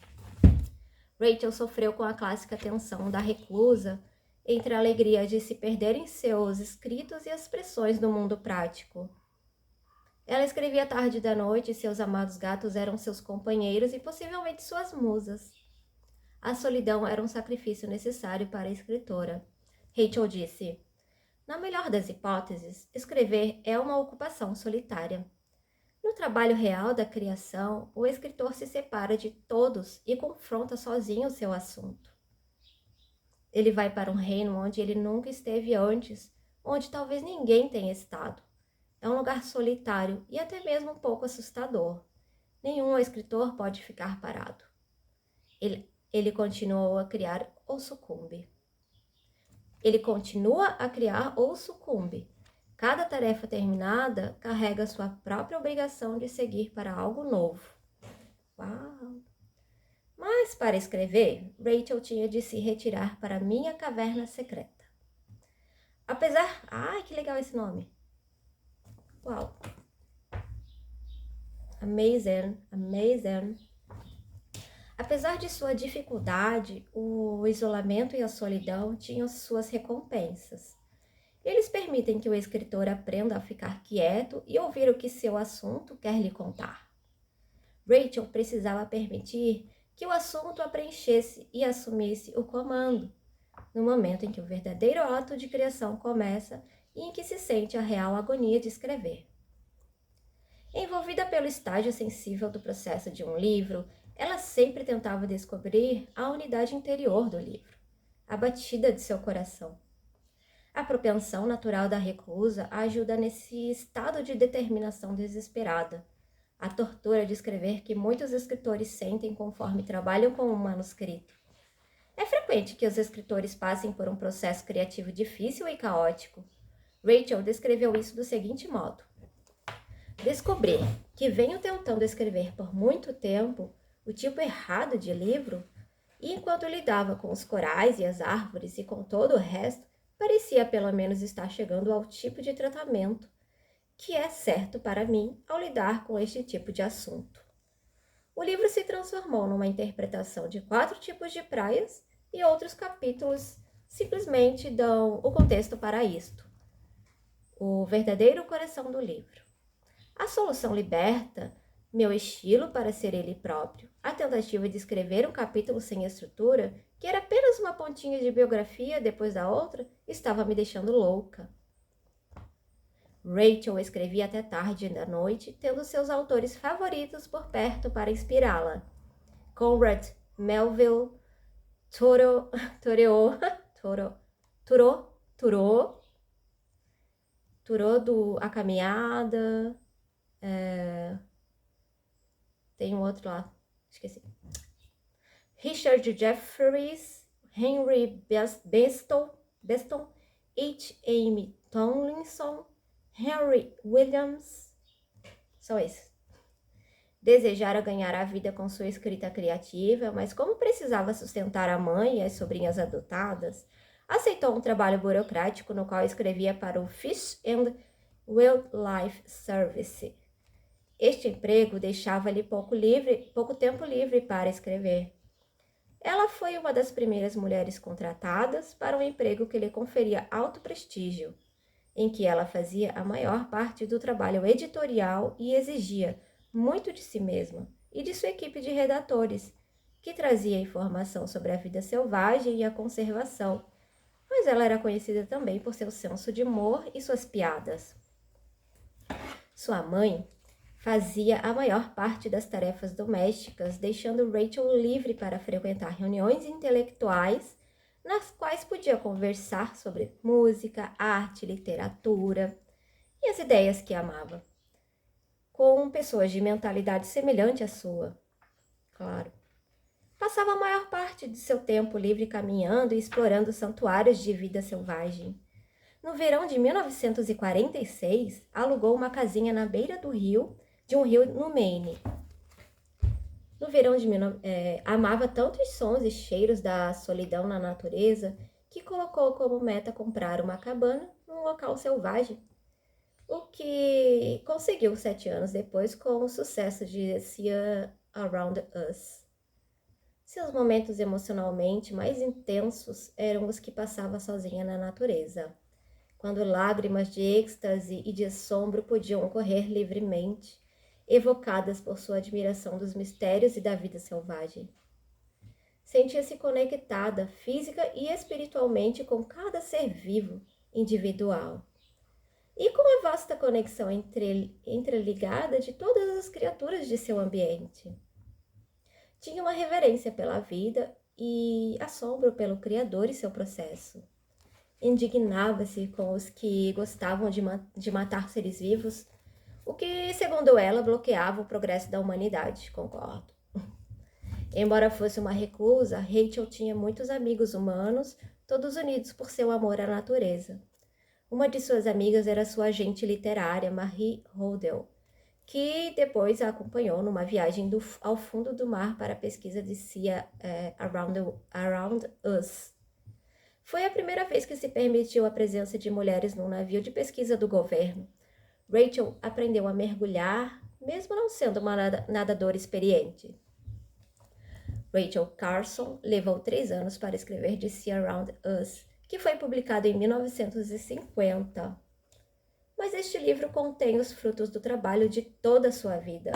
Rachel sofreu com a clássica tensão da reclusa entre a alegria de se perder em seus escritos e as pressões do mundo prático. Ela escrevia tarde da noite e seus amados gatos eram seus companheiros e possivelmente suas musas. A solidão era um sacrifício necessário para a escritora. Rachel disse: na melhor das hipóteses, escrever é uma ocupação solitária. No trabalho real da criação, o escritor se separa de todos e confronta sozinho o seu assunto. Ele vai para um reino onde ele nunca esteve antes, onde talvez ninguém tenha estado. É um lugar solitário e até mesmo um pouco assustador. Nenhum escritor pode ficar parado. Ele continuou a criar ou sucumbe. Ele continua a criar ou sucumbe. Cada tarefa terminada carrega sua própria obrigação de seguir para algo novo. Uau! Mas para escrever, Rachel tinha de se retirar para minha caverna secreta. Apesar... Ai, que legal esse nome! Uau! Amazing, amazing! Apesar de sua dificuldade, o isolamento e a solidão tinham suas recompensas. Eles permitem que o escritor aprenda a ficar quieto e ouvir o que seu assunto quer lhe contar. Rachel precisava permitir que o assunto a preenchesse e assumisse o comando, no momento em que o verdadeiro ato de criação começa e em que se sente a real agonia de escrever. Envolvida pelo estágio sensível do processo de um livro, ela sempre tentava descobrir a unidade interior do livro, a batida de seu coração. A propensão natural da recusa ajuda nesse estado de determinação desesperada. A tortura de escrever que muitos escritores sentem conforme trabalham com um manuscrito. É frequente que os escritores passem por um processo criativo difícil e caótico. Rachel descreveu isso do seguinte modo: descobrir que venho tentando escrever por muito tempo o tipo errado de livro, e enquanto lidava com os corais e as árvores e com todo o resto, parecia pelo menos estar chegando ao tipo de tratamento que é certo para mim ao lidar com este tipo de assunto. O livro se transformou numa interpretação de 4 tipos de praias e outros capítulos simplesmente dão o contexto para isto. O verdadeiro coração do livro. A solução liberta meu estilo para ser ele próprio. A tentativa de escrever um capítulo sem estrutura, que era apenas uma pontinha de biografia depois da outra, estava me deixando louca. Rachel escrevia até tarde da noite, tendo seus autores favoritos por perto para inspirá-la. Conrad, Melville, Thoreau do A Caminhada, tem um outro lá, esqueci. Richard Jefferies, Henry Beston, H. M. Tomlinson, Henry Williams, são esses. Desejara ganhar a vida com sua escrita criativa, mas como precisava sustentar a mãe e as sobrinhas adotadas, aceitou um trabalho burocrático no qual escrevia para o Fish and Wildlife Service. Este emprego deixava-lhe pouco tempo livre para escrever. Ela foi uma das primeiras mulheres contratadas para um emprego que lhe conferia alto prestígio, em que ela fazia a maior parte do trabalho editorial e exigia muito de si mesma e de sua equipe de redatores, que trazia informação sobre a vida selvagem e a conservação, mas ela era conhecida também por seu senso de humor e suas piadas. Sua mãe fazia a maior parte das tarefas domésticas, deixando Rachel livre para frequentar reuniões intelectuais nas quais podia conversar sobre música, arte, literatura e as ideias que amava, com pessoas de mentalidade semelhante à sua, claro. Passava a maior parte de seu tempo livre caminhando e explorando santuários de vida selvagem. No verão de 1946, alugou uma casinha na beira de um rio no Maine. No verão amava tanto os sons e cheiros da solidão na natureza que colocou como meta comprar uma cabana num local selvagem, o que conseguiu 7 anos depois com o sucesso de Sea Around Us. Seus momentos emocionalmente mais intensos eram os que passava sozinha na natureza, quando lágrimas de êxtase e de assombro podiam correr livremente, evocadas por sua admiração dos mistérios e da vida selvagem. Sentia-se conectada física e espiritualmente com cada ser vivo, individual, e com a vasta conexão entreligada de todas as criaturas de seu ambiente. Tinha uma reverência pela vida e assombro pelo Criador e seu processo. Indignava-se com os que gostavam de matar seres vivos, o que, segundo ela, bloqueava o progresso da humanidade, concordo. Embora fosse uma reclusa, Rachel tinha muitos amigos humanos, todos unidos por seu amor à natureza. Uma de suas amigas era sua agente literária, Marie Hodel, que depois a acompanhou numa viagem ao fundo do mar para a pesquisa de Sea Around Us. Foi a primeira vez que se permitiu a presença de mulheres num navio de pesquisa do governo. Rachel aprendeu a mergulhar, mesmo não sendo uma nadadora experiente. Rachel Carson levou 3 anos para escrever de Sea Around Us, que foi publicado em 1950. Mas este livro contém os frutos do trabalho de toda a sua vida.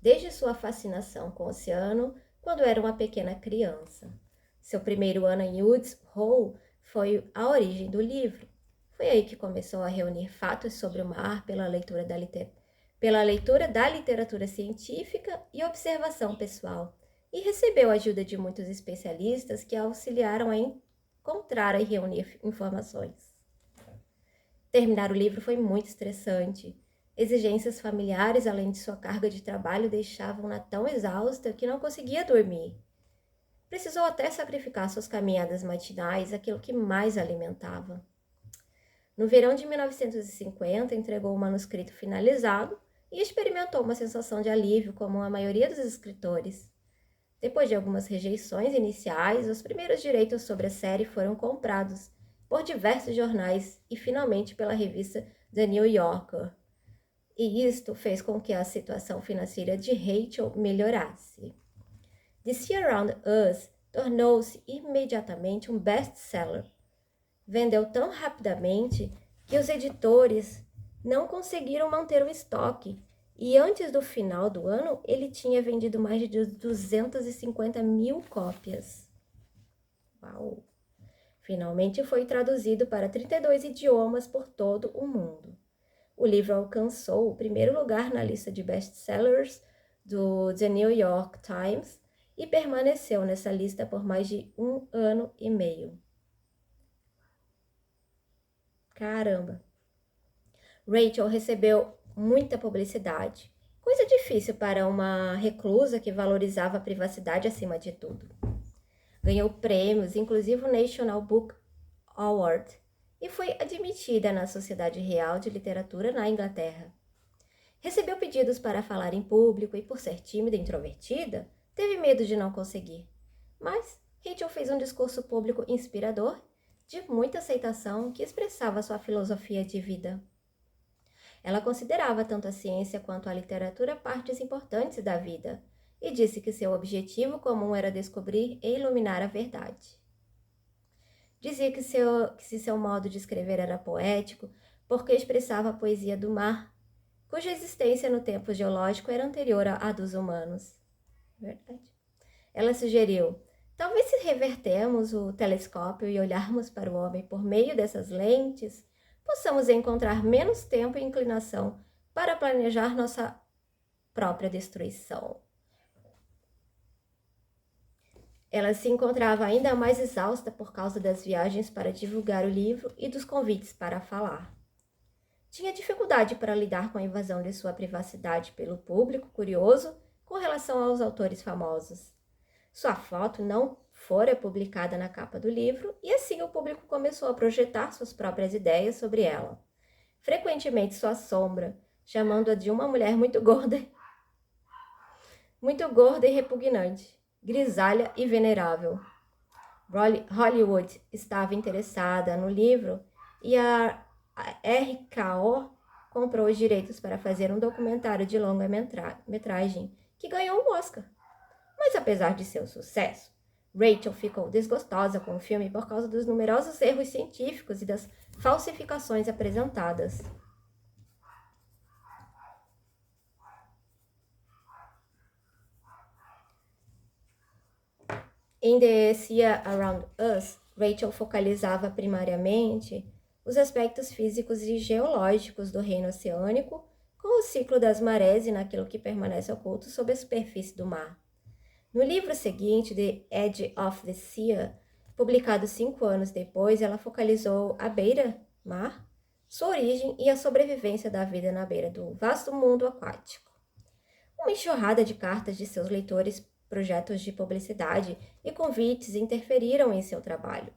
Desde sua fascinação com o oceano, quando era uma pequena criança. Seu primeiro ano em Woods Hole foi a origem do livro. Foi aí que começou a reunir fatos sobre o mar pela leitura da literatura científica e observação pessoal, e recebeu a ajuda de muitos especialistas que auxiliaram a encontrar e reunir informações. Terminar o livro foi muito estressante. Exigências familiares, além de sua carga de trabalho, deixavam-na tão exausta que não conseguia dormir. Precisou até sacrificar suas caminhadas matinais, aquilo que mais a alimentava. No verão de 1950, entregou o manuscrito finalizado e experimentou uma sensação de alívio, como a maioria dos escritores. Depois de algumas rejeições iniciais, os primeiros direitos sobre a série foram comprados por diversos jornais e finalmente pela revista The New Yorker. E isto fez com que a situação financeira de Rachel melhorasse. The Sea Around Us tornou-se imediatamente um best-seller. Vendeu tão rapidamente que os editores não conseguiram manter o estoque e antes do final do ano ele tinha vendido mais de 250 mil cópias. Uau! Finalmente foi traduzido para 32 idiomas por todo o mundo. O livro alcançou o primeiro lugar na lista de best-sellers do The New York Times e permaneceu nessa lista por mais de 1 ano e meio. Caramba! Rachel recebeu muita publicidade, coisa difícil para uma reclusa que valorizava a privacidade acima de tudo. Ganhou prêmios, inclusive o National Book Award, e foi admitida na Sociedade Real de Literatura na Inglaterra. Recebeu pedidos para falar em público e, por ser tímida e introvertida, teve medo de não conseguir. Mas Rachel fez um discurso público inspirador, de muita aceitação, que expressava sua filosofia de vida. Ela considerava tanto a ciência quanto a literatura partes importantes da vida e disse que seu objetivo comum era descobrir e iluminar a verdade. Dizia que se seu modo de escrever era poético, porque expressava a poesia do mar, cuja existência no tempo geológico era anterior à dos humanos. Verdade. Ela sugeriu: talvez se revertermos o telescópio e olharmos para o homem por meio dessas lentes, possamos encontrar menos tempo e inclinação para planejar nossa própria destruição. Ela se encontrava ainda mais exausta por causa das viagens para divulgar o livro e dos convites para falar. Tinha dificuldade para lidar com a invasão de sua privacidade pelo público curioso com relação aos autores famosos. Sua foto não fora publicada na capa do livro e assim o público começou a projetar suas próprias ideias sobre ela. Frequentemente sua sombra, chamando-a de uma mulher muito gorda e repugnante, grisalha e venerável. Hollywood estava interessada no livro e a RKO comprou os direitos para fazer um documentário de longa-metragem que ganhou um Oscar. Mas apesar de seu sucesso, Rachel ficou desgostosa com o filme por causa dos numerosos erros científicos e das falsificações apresentadas. Em The Sea Around Us, Rachel focalizava primariamente os aspectos físicos e geológicos do reino oceânico, com o ciclo das marés e naquilo que permanece oculto sob a superfície do mar. No livro seguinte, The Edge of the Sea, publicado 5 anos depois, ela focalizou a beira-mar, sua origem e a sobrevivência da vida na beira do vasto mundo aquático. Uma enxurrada de cartas de seus leitores, projetos de publicidade e convites interferiram em seu trabalho.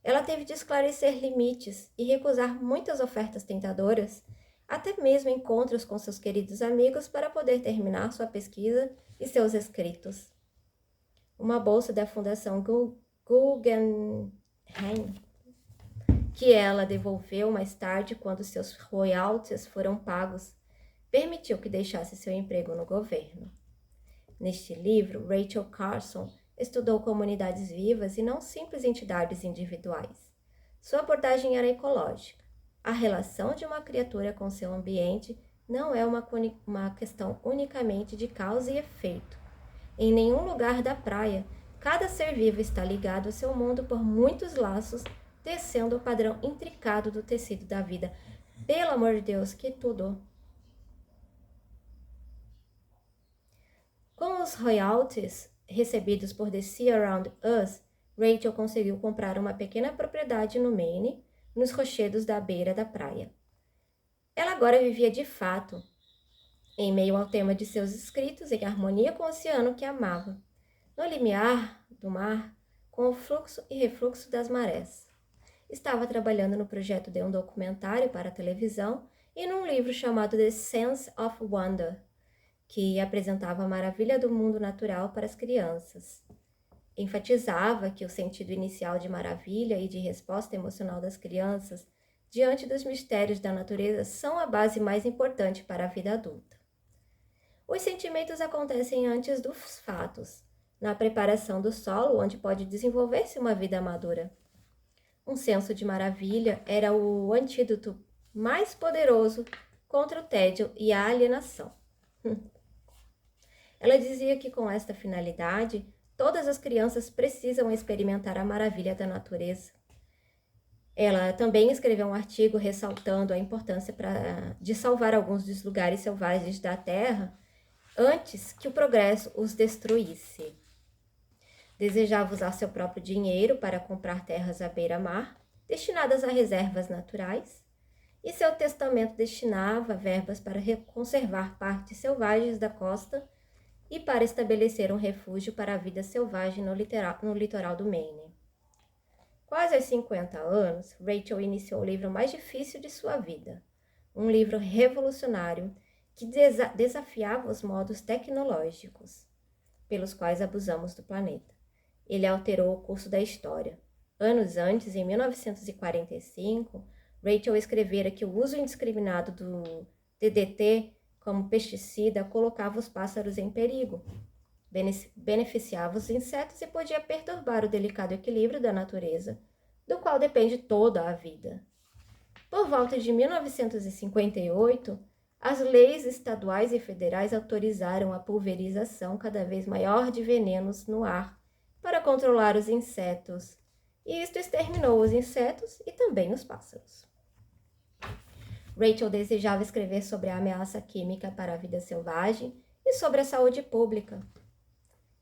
Ela teve de esclarecer limites e recusar muitas ofertas tentadoras, até mesmo encontros com seus queridos amigos para poder terminar sua pesquisa e seus escritos. Uma bolsa da Fundação Guggenheim, que ela devolveu mais tarde quando seus royalties foram pagos, permitiu que deixasse seu emprego no governo. Neste livro, Rachel Carson estudou comunidades vivas e não simples entidades individuais. Sua abordagem era ecológica. A relação de uma criatura com seu ambiente não é uma questão unicamente de causa e efeito. Em nenhum lugar da praia, cada ser vivo está ligado ao seu mundo por muitos laços, tecendo o padrão intricado do tecido da vida. Pelo amor de Deus, que tudo! Com os royalties recebidos por The Sea Around Us, Rachel conseguiu comprar uma pequena propriedade no Maine, nos rochedos da beira da praia. Ela agora vivia de fato, em meio ao tema de seus escritos, em harmonia com o oceano que amava, no limiar do mar, com o fluxo e refluxo das marés. Estava trabalhando no projeto de um documentário para a televisão e num livro chamado The Sense of Wonder, que apresentava a maravilha do mundo natural para as crianças. Enfatizava que o sentido inicial de maravilha e de resposta emocional das crianças diante dos mistérios da natureza são a base mais importante para a vida adulta. Os sentimentos acontecem antes dos fatos, na preparação do solo onde pode desenvolver-se uma vida madura. Um senso de maravilha era o antídoto mais poderoso contra o tédio e a alienação. Ela dizia que com esta finalidade, todas as crianças precisam experimentar a maravilha da natureza. Ela também escreveu um artigo ressaltando a importância de salvar alguns dos lugares selvagens da Terra antes que o progresso os destruísse. Desejava usar seu próprio dinheiro para comprar terras à beira-mar, destinadas a reservas naturais, e seu testamento destinava verbas para conservar partes selvagens da costa e para estabelecer um refúgio para a vida selvagem no litoral do Maine. Quase aos 50 anos, Rachel iniciou o livro mais difícil de sua vida, um livro revolucionário que desafiava os modos tecnológicos pelos quais abusamos do planeta. Ele alterou o curso da história. Anos antes, em 1945, Rachel escrevera que o uso indiscriminado do DDT como pesticida colocava os pássaros em perigo, beneficiava os insetos e podia perturbar o delicado equilíbrio da natureza, do qual depende toda a vida. Por volta de 1958, as leis estaduais e federais autorizaram a pulverização cada vez maior de venenos no ar para controlar os insetos, e isto exterminou os insetos e também os pássaros. Rachel desejava escrever sobre a ameaça química para a vida selvagem e sobre a saúde pública,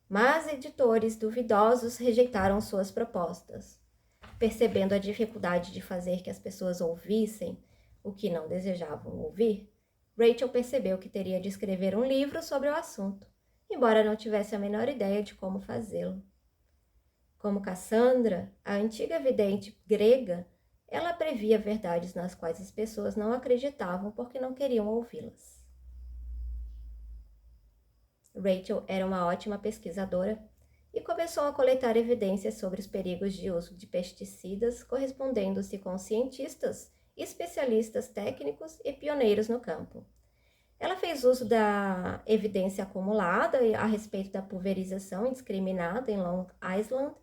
mas editores duvidosos rejeitaram suas propostas. Percebendo a dificuldade de fazer que as pessoas ouvissem o que não desejavam ouvir, Rachel percebeu que teria de escrever um livro sobre o assunto, embora não tivesse a menor ideia de como fazê-lo. Como Cassandra, a antiga vidente grega, ela previa verdades nas quais as pessoas não acreditavam porque não queriam ouvi-las. Rachel era uma ótima pesquisadora e começou a coletar evidências sobre os perigos de uso de pesticidas, correspondendo-se com cientistas, especialistas técnicos e pioneiros no campo. Ela fez uso da evidência acumulada a respeito da pulverização indiscriminada em Long Island,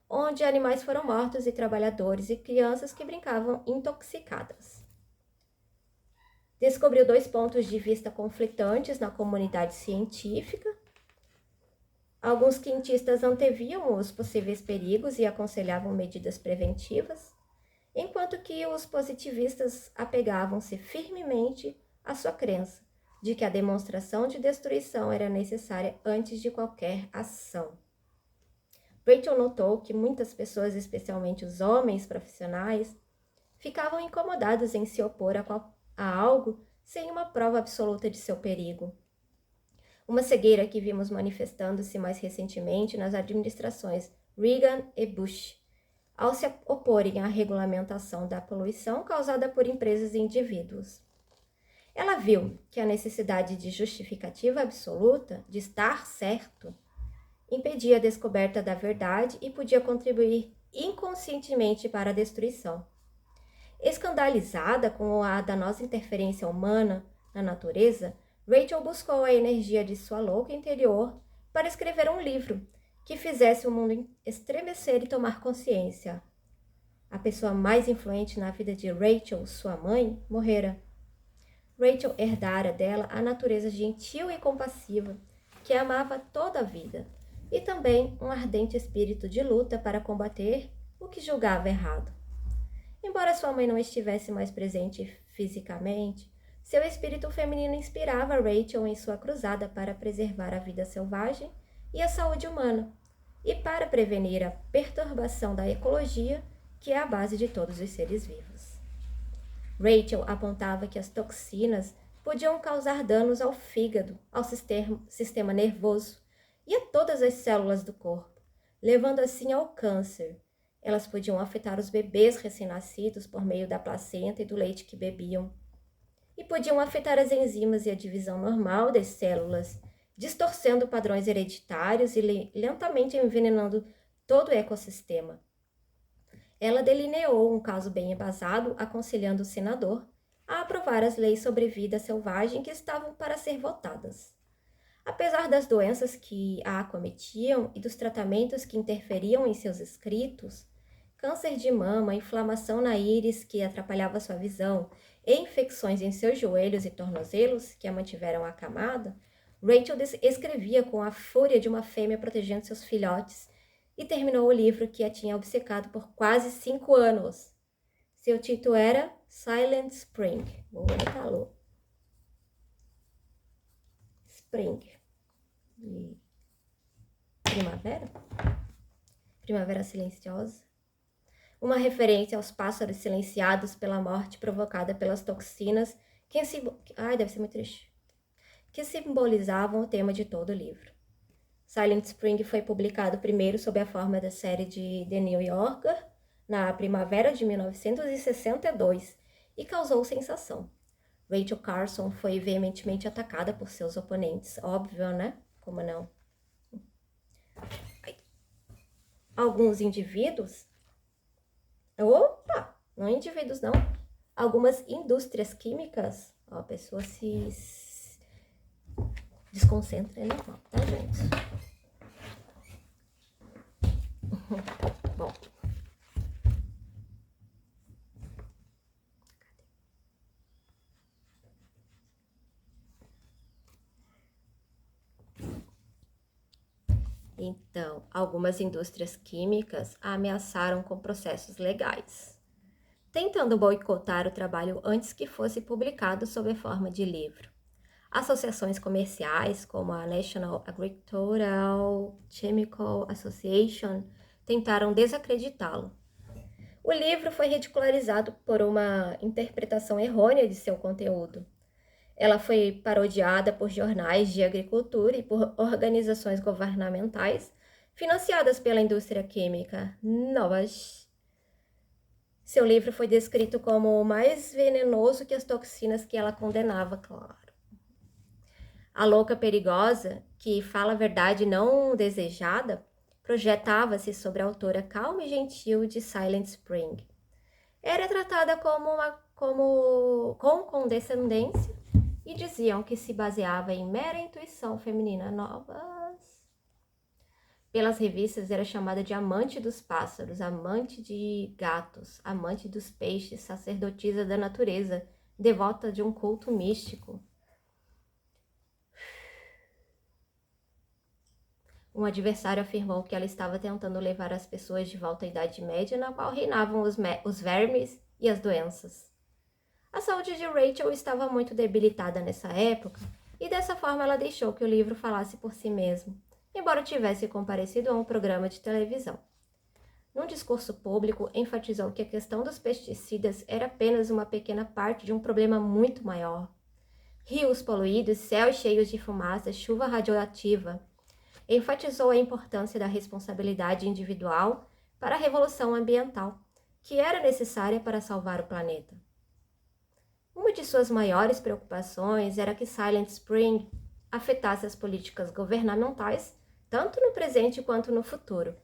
onde animais foram mortos e trabalhadores e crianças que brincavam intoxicadas. Descobriu 2 pontos de vista conflitantes na comunidade científica. Alguns cientistas anteviam os possíveis perigos e aconselhavam medidas preventivas, enquanto que os positivistas apegavam-se firmemente à sua crença de que a demonstração de destruição era necessária antes de qualquer ação. Rachel notou que muitas pessoas, especialmente os homens profissionais, ficavam incomodados em se opor a algo sem uma prova absoluta de seu perigo. Uma cegueira que vimos manifestando-se mais recentemente nas administrações Reagan e Bush, ao se oporem à regulamentação da poluição causada por empresas e indivíduos. Ela viu que a necessidade de justificativa absoluta, de estar certo, impedia a descoberta da verdade e podia contribuir inconscientemente para a destruição. Escandalizada com a danosa interferência humana na natureza, Rachel buscou a energia de sua louca interior para escrever um livro que fizesse o mundo estremecer e tomar consciência. A pessoa mais influente na vida de Rachel, sua mãe, morrera. Rachel herdara dela a natureza gentil e compassiva, que amava toda a vida, e também um ardente espírito de luta para combater o que julgava errado. Embora sua mãe não estivesse mais presente fisicamente, seu espírito feminino inspirava Rachel em sua cruzada para preservar a vida selvagem e a saúde humana, e para prevenir a perturbação da ecologia, que é a base de todos os seres vivos. Rachel apontava que as toxinas podiam causar danos ao fígado, ao sistema nervoso e a todas as células do corpo, levando assim ao câncer. Elas podiam afetar os bebês recém-nascidos por meio da placenta e do leite que bebiam, e podiam afetar as enzimas e a divisão normal das células, distorcendo padrões hereditários e lentamente envenenando todo o ecossistema. Ela delineou um caso bem embasado, aconselhando o senador a aprovar as leis sobre vida selvagem que estavam para ser votadas. Apesar das doenças que a acometiam e dos tratamentos que interferiam em seus escritos, câncer de mama, inflamação na íris que atrapalhava sua visão e infecções em seus joelhos e tornozelos que a mantiveram acamada, Rachel escrevia com a fúria de uma fêmea protegendo seus filhotes e terminou o livro que a tinha obcecado por quase 5 anos. Seu título era Silent Spring. Vou botar Spring. E primavera? Primavera silenciosa. Uma referência aos pássaros silenciados pela morte provocada pelas toxinas deve ser muito triste. Que simbolizavam o tema de todo o livro. Silent Spring foi publicado primeiro sob a forma da série de The New Yorker, na primavera de 1962, e causou sensação. Rachel Carson foi veementemente atacada por seus oponentes, óbvio, né? Como não? Alguns indivíduos, não indivíduos não, algumas indústrias químicas, a pessoa se desconcentra, é normal, tá, gente? Bom. Então, algumas indústrias químicas a ameaçaram com processos legais, tentando boicotar o trabalho antes que fosse publicado sob a forma de livro. Associações comerciais, como a National Agricultural Chemical Association, tentaram desacreditá-lo. O livro foi ridicularizado por uma interpretação errônea de seu conteúdo. Ela foi parodiada por jornais de agricultura e por organizações governamentais financiadas pela indústria química. Nossa! Seu livro foi descrito como mais venenoso que as toxinas que ela condenava, claro. A louca perigosa, que fala a verdade não desejada, projetava-se sobre a autora calma e gentil de Silent Spring. Era tratada com condescendência e diziam que se baseava em mera intuição feminina novas. Pelas revistas era chamada de amante dos pássaros, amante de gatos, amante dos peixes, sacerdotisa da natureza, devota de um culto místico. Um adversário afirmou que ela estava tentando levar as pessoas de volta à Idade Média, na qual reinavam os vermes e as doenças. A saúde de Rachel estava muito debilitada nessa época, e dessa forma ela deixou que o livro falasse por si mesmo, embora tivesse comparecido a um programa de televisão. Num discurso público, enfatizou que a questão dos pesticidas era apenas uma pequena parte de um problema muito maior. Rios poluídos, céus cheios de fumaça, chuva radioativa. Enfatizou a importância da responsabilidade individual para a revolução ambiental, que era necessária para salvar o planeta. Uma de suas maiores preocupações era que Silent Spring afetasse as políticas governamentais, tanto no presente quanto no futuro.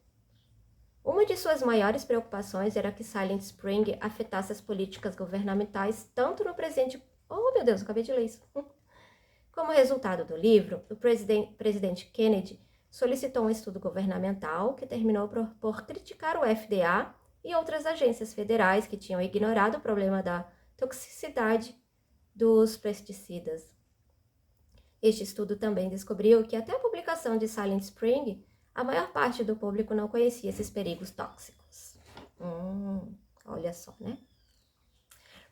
Uma de suas maiores preocupações era que Silent Spring afetasse as políticas governamentais, tanto no presente... Oh, meu Deus, acabei de ler isso. Como resultado do livro, o presidente Kennedy solicitou um estudo governamental que terminou por criticar o FDA e outras agências federais que tinham ignorado o problema da toxicidade dos pesticidas. Este estudo também descobriu que até a publicação de Silent Spring, a maior parte do público não conhecia esses perigos tóxicos. Olha só, né?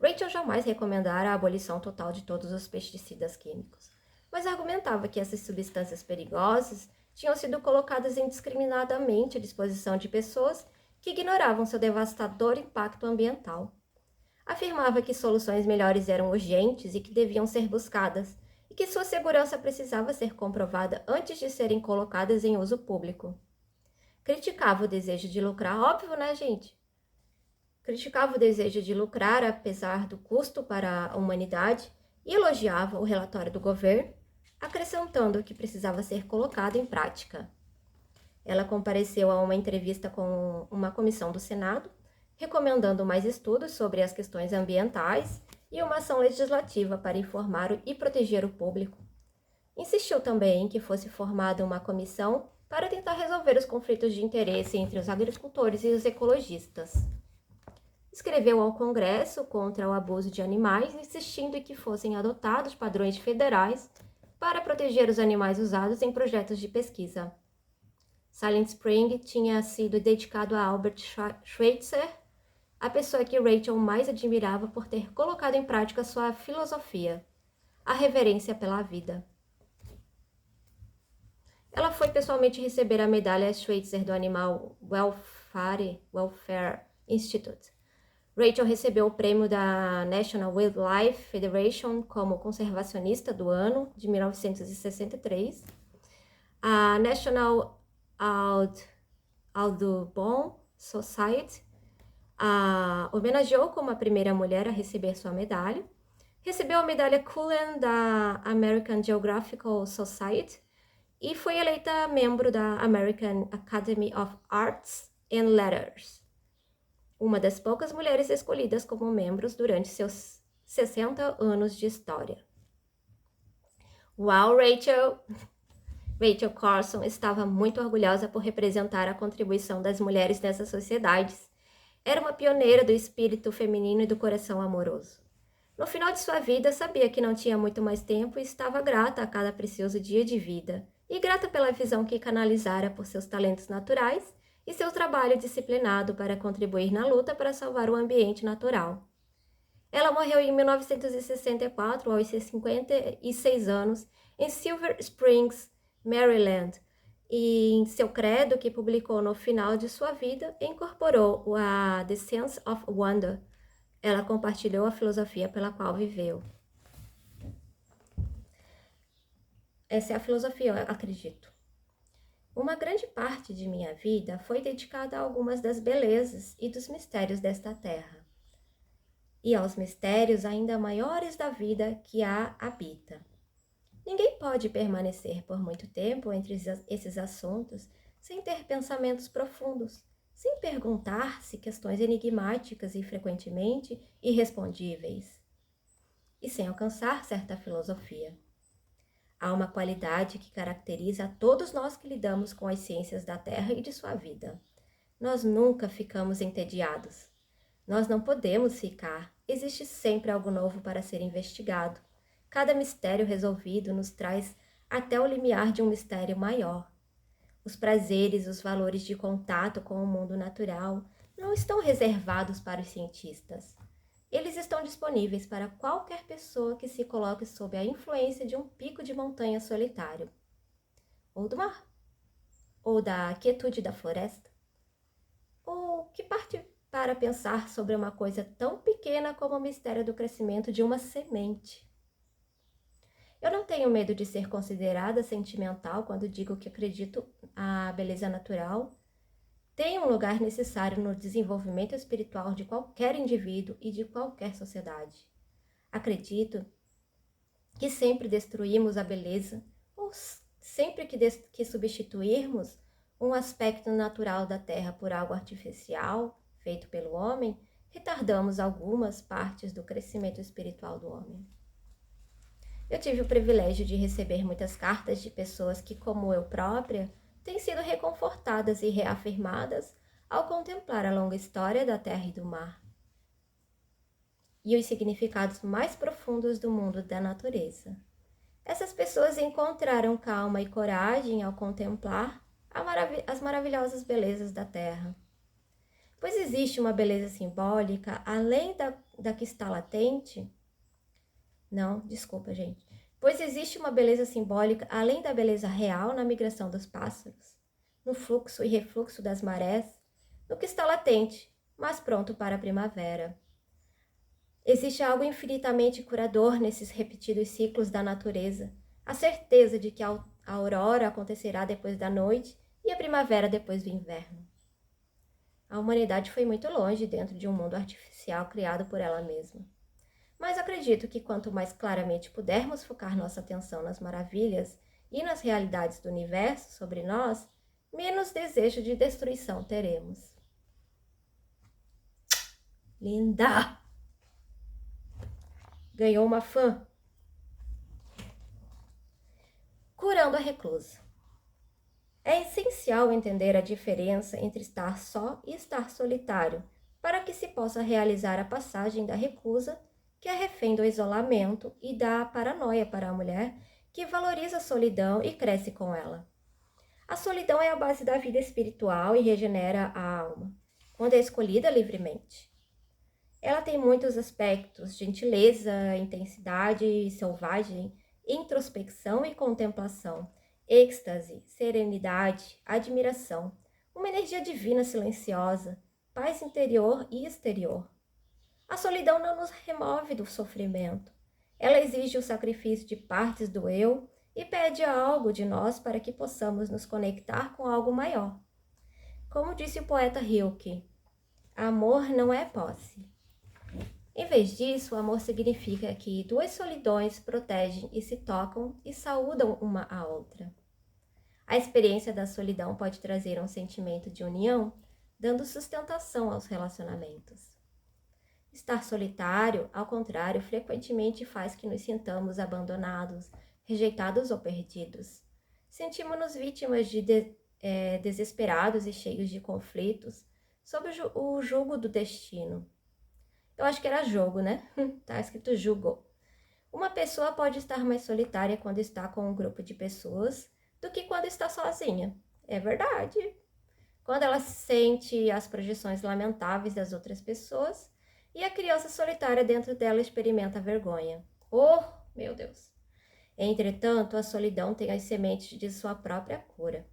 Rachel jamais recomendara a abolição total de todos os pesticidas químicos, mas argumentava que essas substâncias perigosas tinham sido colocadas indiscriminadamente à disposição de pessoas que ignoravam seu devastador impacto ambiental. Afirmava que soluções melhores eram urgentes e que deviam ser buscadas, e que sua segurança precisava ser comprovada antes de serem colocadas em uso público. Criticava o desejo de lucrar, óbvio, né, gente? Criticava o desejo de lucrar apesar do custo para a humanidade e elogiava o relatório do governo, acrescentando que precisava ser colocado em prática. Ela compareceu a uma entrevista com uma comissão do Senado, recomendando mais estudos sobre as questões ambientais e uma ação legislativa para informar e proteger o público. Insistiu também que fosse formada uma comissão para tentar resolver os conflitos de interesse entre os agricultores e os ecologistas. Escreveu ao Congresso contra o abuso de animais, insistindo em que fossem adotados padrões federais para proteger os animais usados em projetos de pesquisa. Silent Spring tinha sido dedicado a Albert Schweitzer, a pessoa que Rachel mais admirava por ter colocado em prática sua filosofia, a reverência pela vida. Ela foi pessoalmente receber a medalha Schweitzer do Animal Welfare Institute. Rachel recebeu o prêmio da National Wildlife Federation como conservacionista do ano, de 1963. A National Audubon Society a homenageou como a primeira mulher a receber sua medalha. Recebeu a medalha Cullen da American Geographical Society e foi eleita membro da American Academy of Arts and Letters, uma das poucas mulheres escolhidas como membros durante seus 60 anos de história. Uau, Rachel! Rachel Carson estava muito orgulhosa por representar a contribuição das mulheres nessas sociedades. Era uma pioneira do espírito feminino e do coração amoroso. No final de sua vida, sabia que não tinha muito mais tempo e estava grata a cada precioso dia de vida, e grata pela visão que canalizara por seus talentos naturais e seu trabalho disciplinado para contribuir na luta para salvar o ambiente natural. Ela morreu em 1964, aos 56 anos, em Silver Springs, Maryland, e em seu credo, que publicou no final de sua vida, incorporou a The Sense of Wonder. Ela compartilhou a filosofia pela qual viveu. Essa é a filosofia, eu acredito. Uma grande parte de minha vida foi dedicada a algumas das belezas e dos mistérios desta terra, e aos mistérios ainda maiores da vida que a habita. Ninguém pode permanecer por muito tempo entre esses assuntos sem ter pensamentos profundos, sem perguntar-se questões enigmáticas e frequentemente irrespondíveis, e sem alcançar certa filosofia. Há uma qualidade que caracteriza a todos nós que lidamos com as ciências da Terra e de sua vida. Nós nunca ficamos entediados. Nós não podemos ficar. Existe sempre algo novo para ser investigado. Cada mistério resolvido nos traz até o limiar de um mistério maior. Os prazeres, os valores de contato com o mundo natural não estão reservados para os cientistas. Eles estão disponíveis para qualquer pessoa que se coloque sob a influência de um pico de montanha solitário, ou do mar, ou da quietude da floresta, ou que parte para pensar sobre uma coisa tão pequena como o mistério do crescimento de uma semente. Eu não tenho medo de ser considerada sentimental quando digo que acredito a beleza natural tem um lugar necessário no desenvolvimento espiritual de qualquer indivíduo e de qualquer sociedade. Acredito que sempre destruímos a beleza, ou sempre que substituirmos um aspecto natural da Terra por algo artificial, feito pelo homem, retardamos algumas partes do crescimento espiritual do homem. Eu tive o privilégio de receber muitas cartas de pessoas que, como eu própria, têm sido reconfortadas e reafirmadas ao contemplar a longa história da terra e do mar e os significados mais profundos do mundo da natureza. Essas pessoas encontraram calma e coragem ao contemplar as maravilhosas belezas da terra. Pois existe uma beleza simbólica além da que está latente? Não, desculpa, gente. pois existe uma beleza simbólica além da beleza real na migração dos pássaros, no fluxo e refluxo das marés, no que está latente, mas pronto para a primavera. Existe algo infinitamente curador nesses repetidos ciclos da natureza, a certeza de que a aurora acontecerá depois da noite e a primavera depois do inverno. A humanidade foi muito longe dentro de um mundo artificial criado por ela mesma. Mas acredito que quanto mais claramente pudermos focar nossa atenção nas maravilhas e nas realidades do universo sobre nós, menos desejo de destruição teremos. Linda! Ganhou uma fã. Curando a reclusa. É essencial entender a diferença entre estar só e estar solitário, para que se possa realizar a passagem da reclusa, que é refém do isolamento, e da paranoia para a mulher, que valoriza a solidão e cresce com ela. A solidão é a base da vida espiritual e regenera a alma, quando é escolhida livremente. Ela tem muitos aspectos: gentileza, intensidade selvagem, introspecção e contemplação, êxtase, serenidade, admiração, uma energia divina silenciosa, paz interior e exterior. A solidão não nos remove do sofrimento. Ela exige o sacrifício de partes do eu e pede algo de nós para que possamos nos conectar com algo maior. Como disse o poeta Rilke, amor não é posse. Em vez disso, o amor significa que duas solidões protegem e se tocam e saúdam uma a outra. A experiência da solidão pode trazer um sentimento de união, dando sustentação aos relacionamentos. Estar solitário, ao contrário, frequentemente faz que nos sintamos abandonados, rejeitados ou perdidos. Sentimos-nos vítimas de desesperados e cheios de conflitos, sob o jugo do destino. Eu acho que era jogo, né? Tá escrito jugo. Uma pessoa pode estar mais solitária quando está com um grupo de pessoas do que quando está sozinha. É verdade. Quando ela sente as projeções lamentáveis das outras pessoas e a criança solitária dentro dela experimenta vergonha. Oh, meu Deus! Entretanto, a solidão tem as sementes de sua própria cura.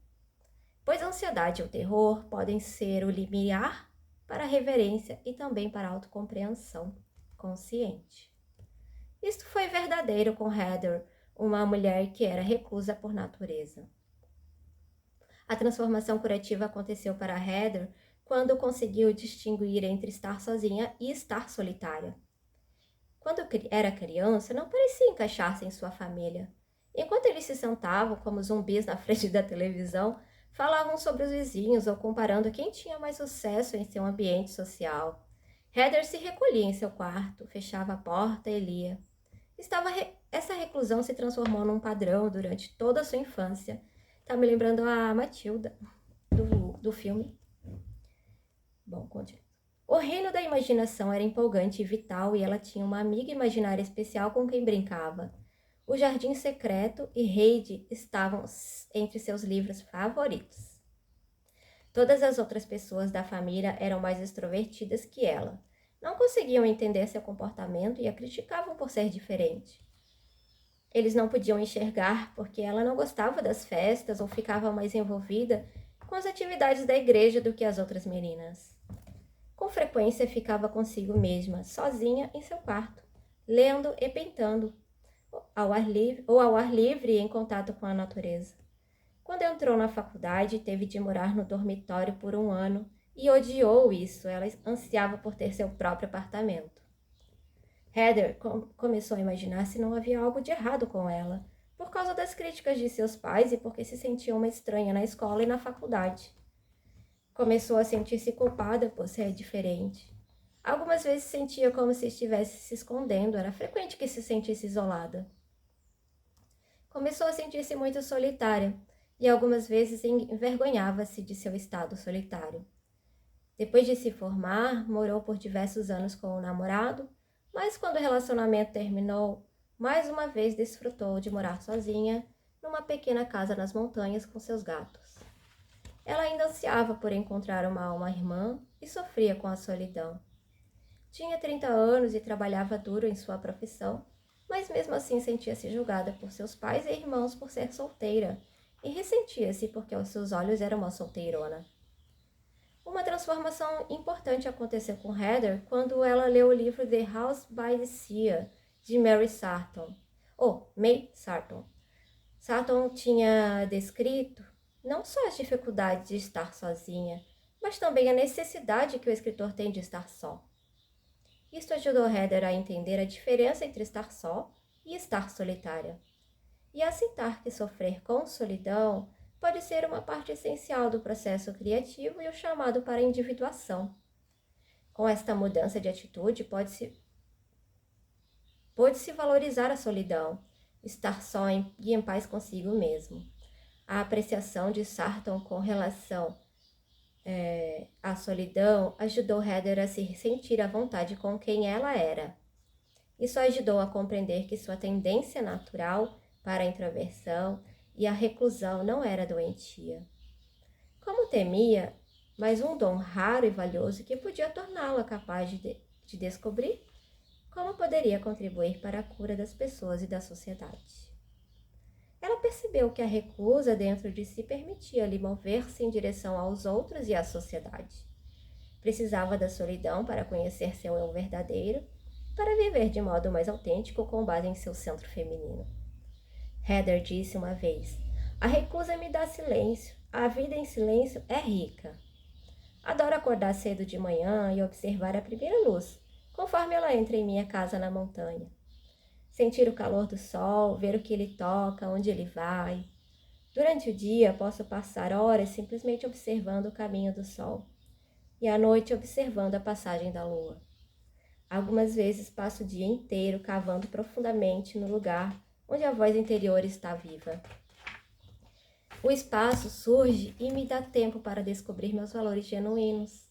Pois a ansiedade e o terror podem ser o limiar para a reverência e também para a autocompreensão consciente. Isto foi verdadeiro com Heather, uma mulher que era reclusa por natureza. A transformação curativa aconteceu para Heather quando conseguiu distinguir entre estar sozinha e estar solitária. Quando era criança, não parecia encaixar-se em sua família. Enquanto eles se sentavam como zumbis na frente da televisão, falavam sobre os vizinhos ou comparando quem tinha mais sucesso em seu ambiente social. Heather se recolhia em seu quarto, fechava a porta e lia. Essa reclusão se transformou num padrão durante toda a sua infância. Tá me lembrando a Matilda, do filme. Bom, continua. O reino da imaginação era empolgante e vital e ela tinha uma amiga imaginária especial com quem brincava. O Jardim Secreto e Heidi estavam entre seus livros favoritos. Todas as outras pessoas da família eram mais extrovertidas que ela. Não conseguiam entender seu comportamento e a criticavam por ser diferente. Eles não podiam enxergar porque ela não gostava das festas ou ficava mais envolvida com as atividades da igreja do que as outras meninas. Com frequência ficava consigo mesma, sozinha em seu quarto, lendo e pintando, ao ar livre e em contato com a natureza. Quando entrou na faculdade, teve de morar no dormitório por 1 ano e odiou isso. Ela ansiava por ter seu próprio apartamento. Heather começou a imaginar se não havia algo de errado com ela, por causa das críticas de seus pais e porque se sentia uma estranha na escola e na faculdade. Começou a sentir-se culpada por ser diferente. Algumas vezes sentia como se estivesse se escondendo, era frequente que se sentisse isolada. Começou a sentir-se muito solitária e algumas vezes envergonhava-se de seu estado solitário. Depois de se formar, morou por diversos anos com o namorado, mas quando o relacionamento terminou, mais uma vez desfrutou de morar sozinha numa pequena casa nas montanhas com seus gatos. Ela ainda ansiava por encontrar uma alma irmã e sofria com a solidão. Tinha 30 anos e trabalhava duro em sua profissão, mas mesmo assim sentia-se julgada por seus pais e irmãos por ser solteira, e ressentia-se porque aos seus olhos era uma solteirona. Uma transformação importante aconteceu com Heather quando ela leu o livro The House by the Sea, de Mary Sarton, May Sarton. Sarton tinha descrito não só as dificuldades de estar sozinha, mas também a necessidade que o escritor tem de estar só. Isto ajudou Heather a entender a diferença entre estar só e estar solitária, e a aceitar que sofrer com solidão pode ser uma parte essencial do processo criativo e o chamado para a individuação. Com esta mudança de atitude, pode-se valorizar a solidão, estar só e em paz consigo mesmo. A apreciação de Sarton com relação à solidão ajudou Heather a se sentir à vontade com quem ela era. Isso ajudou a compreender que sua tendência natural para a introversão e a reclusão não era doentia. Como temia, mas um dom raro e valioso que podia torná-la capaz de descobrir como poderia contribuir para a cura das pessoas e da sociedade. Ela percebeu que a recusa dentro de si permitia-lhe mover-se em direção aos outros e à sociedade. Precisava da solidão para conhecer seu eu verdadeiro, para viver de modo mais autêntico com base em seu centro feminino. Heather disse uma vez: "A recusa me dá silêncio. A vida em silêncio é rica." Adoro acordar cedo de manhã e observar a primeira luz, conforme ela entra em minha casa na montanha. Sentir o calor do sol, ver o que ele toca, onde ele vai. Durante o dia, posso passar horas simplesmente observando o caminho do sol, e à noite observando a passagem da lua. Algumas vezes passo o dia inteiro cavando profundamente no lugar onde a voz interior está viva. O espaço surge e me dá tempo para descobrir meus valores genuínos.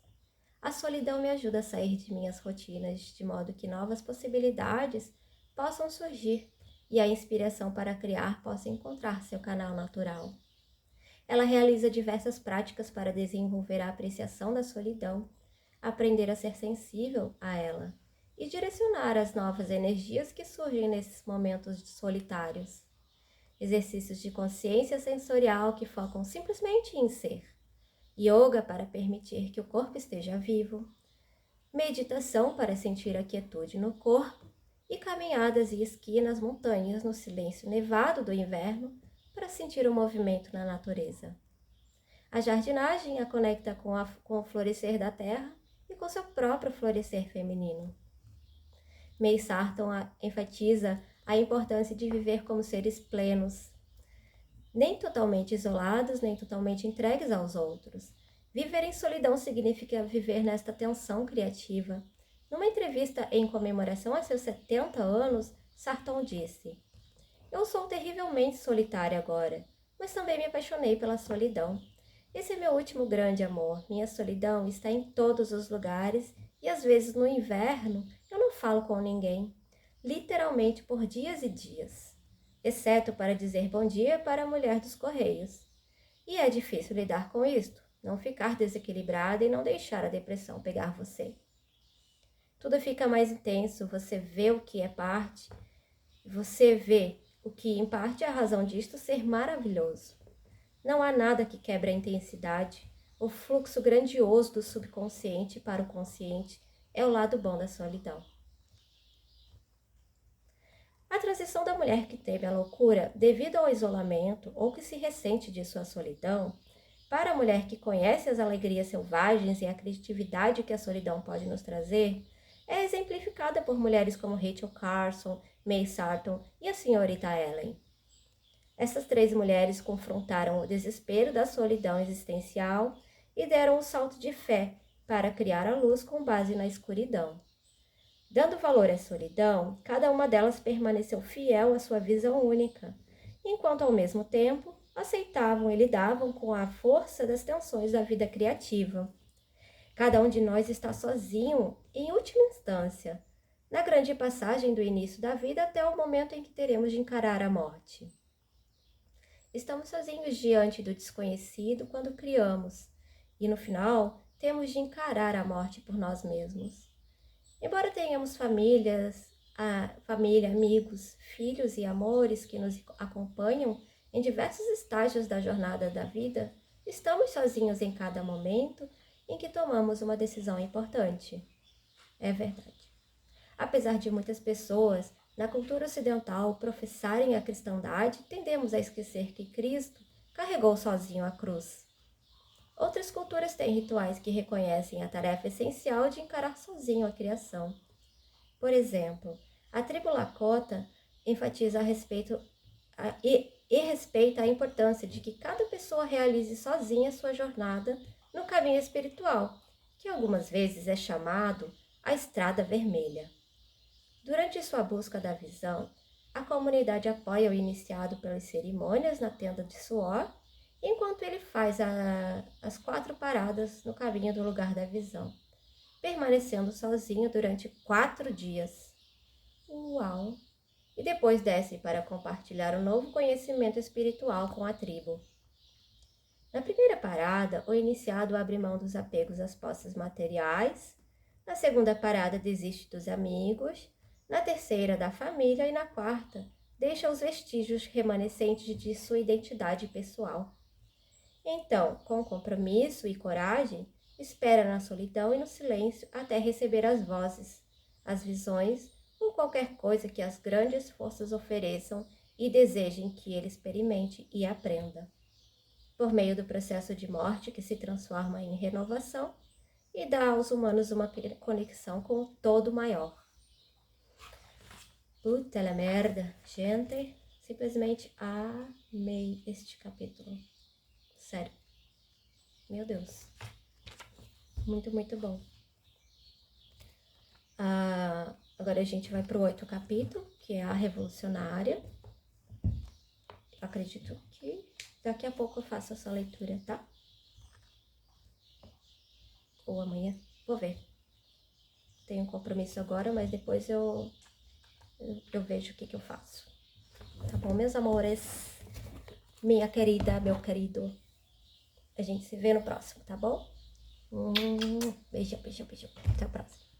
A solidão me ajuda a sair de minhas rotinas, de modo que novas possibilidades possam surgir e a inspiração para criar possa encontrar seu canal natural. Ela realiza diversas práticas para desenvolver a apreciação da solidão, aprender a ser sensível a ela e direcionar as novas energias que surgem nesses momentos solitários. Exercícios de consciência sensorial que focam simplesmente em ser. Yoga para permitir que o corpo esteja vivo. Meditação para sentir a quietude no corpo. E caminhadas e esqui nas montanhas no silêncio nevado do inverno para sentir o movimento na natureza. A jardinagem a conecta com o florescer da terra e com seu próprio florescer feminino. May Sarton enfatiza a importância de viver como seres plenos, nem totalmente isolados, nem totalmente entregues aos outros. Viver em solidão significa viver nesta tensão criativa. Numa entrevista em comemoração a seus 70 anos, Sarton disse: "Eu sou terrivelmente solitária agora, mas também me apaixonei pela solidão. Esse é meu último grande amor. Minha solidão está em todos os lugares e às vezes no inverno eu não falo com ninguém, literalmente por dias e dias, exceto para dizer bom dia para a mulher dos correios. E é difícil lidar com isto, não ficar desequilibrada e não deixar a depressão pegar você. Tudo fica mais intenso, você vê o que é parte, você vê o que em parte é a razão disto ser maravilhoso. Não há nada que quebre a intensidade, o fluxo grandioso do subconsciente para o consciente é o lado bom da solidão." A transição da mulher que teve a loucura devido ao isolamento ou que se ressente de sua solidão, para a mulher que conhece as alegrias selvagens e a criatividade que a solidão pode nos trazer, é exemplificada por mulheres como Rachel Carson, May Sarton e a senhorita Ellen. Essas 3 mulheres confrontaram o desespero da solidão existencial e deram um salto de fé para criar a luz com base na escuridão. Dando valor à solidão, cada uma delas permaneceu fiel à sua visão única, enquanto ao mesmo tempo aceitavam e lidavam com a força das tensões da vida criativa. Cada um de nós está sozinho, em última instância, na grande passagem do início da vida até o momento em que teremos de encarar a morte. Estamos sozinhos diante do desconhecido quando criamos, e no final temos de encarar a morte por nós mesmos. Embora tenhamos famílias, a família, amigos, filhos e amores que nos acompanham em diversos estágios da jornada da vida, estamos sozinhos em cada momento em que tomamos uma decisão importante. É verdade. Apesar de muitas pessoas, na cultura ocidental, professarem a cristandade, tendemos a esquecer que Cristo carregou sozinho a cruz. Outras culturas têm rituais que reconhecem a tarefa essencial de encarar sozinho a criação. Por exemplo, a tribo Lakota enfatiza e respeita a importância de que cada pessoa realize sozinha sua jornada no caminho espiritual, que algumas vezes é chamado a Estrada Vermelha. Durante sua busca da visão, a comunidade apoia o iniciado pelas cerimônias na tenda de suor, enquanto ele faz as 4 paradas no caminho do lugar da visão, permanecendo sozinho durante 4 dias. Uau! E depois desce para compartilhar um novo conhecimento espiritual com a tribo. Na primeira parada, o iniciado abre mão dos apegos às posses materiais. Na segunda parada, desiste dos amigos. Na terceira, da família. E na quarta, deixa os vestígios remanescentes de sua identidade pessoal. Então, com compromisso e coragem, espera na solidão e no silêncio até receber as vozes, as visões ou qualquer coisa que as grandes forças ofereçam e desejem que ele experimente e aprenda. Por meio do processo de morte que se transforma em renovação e dá aos humanos uma conexão com o todo maior. Puta la merda, gente, simplesmente amei este capítulo. Sério. Meu Deus. Muito, muito bom. Agora a gente vai pro 8º capítulo, que é a Revolucionária. Acredito que daqui a pouco eu faço essa leitura, tá? Ou amanhã, vou ver. Tenho um compromisso agora, mas depois eu vejo o que eu faço. Tá bom, meus amores? Minha querida, meu querido. A gente se vê no próximo, tá bom? Beijão, beijão, beijão. Até a próxima.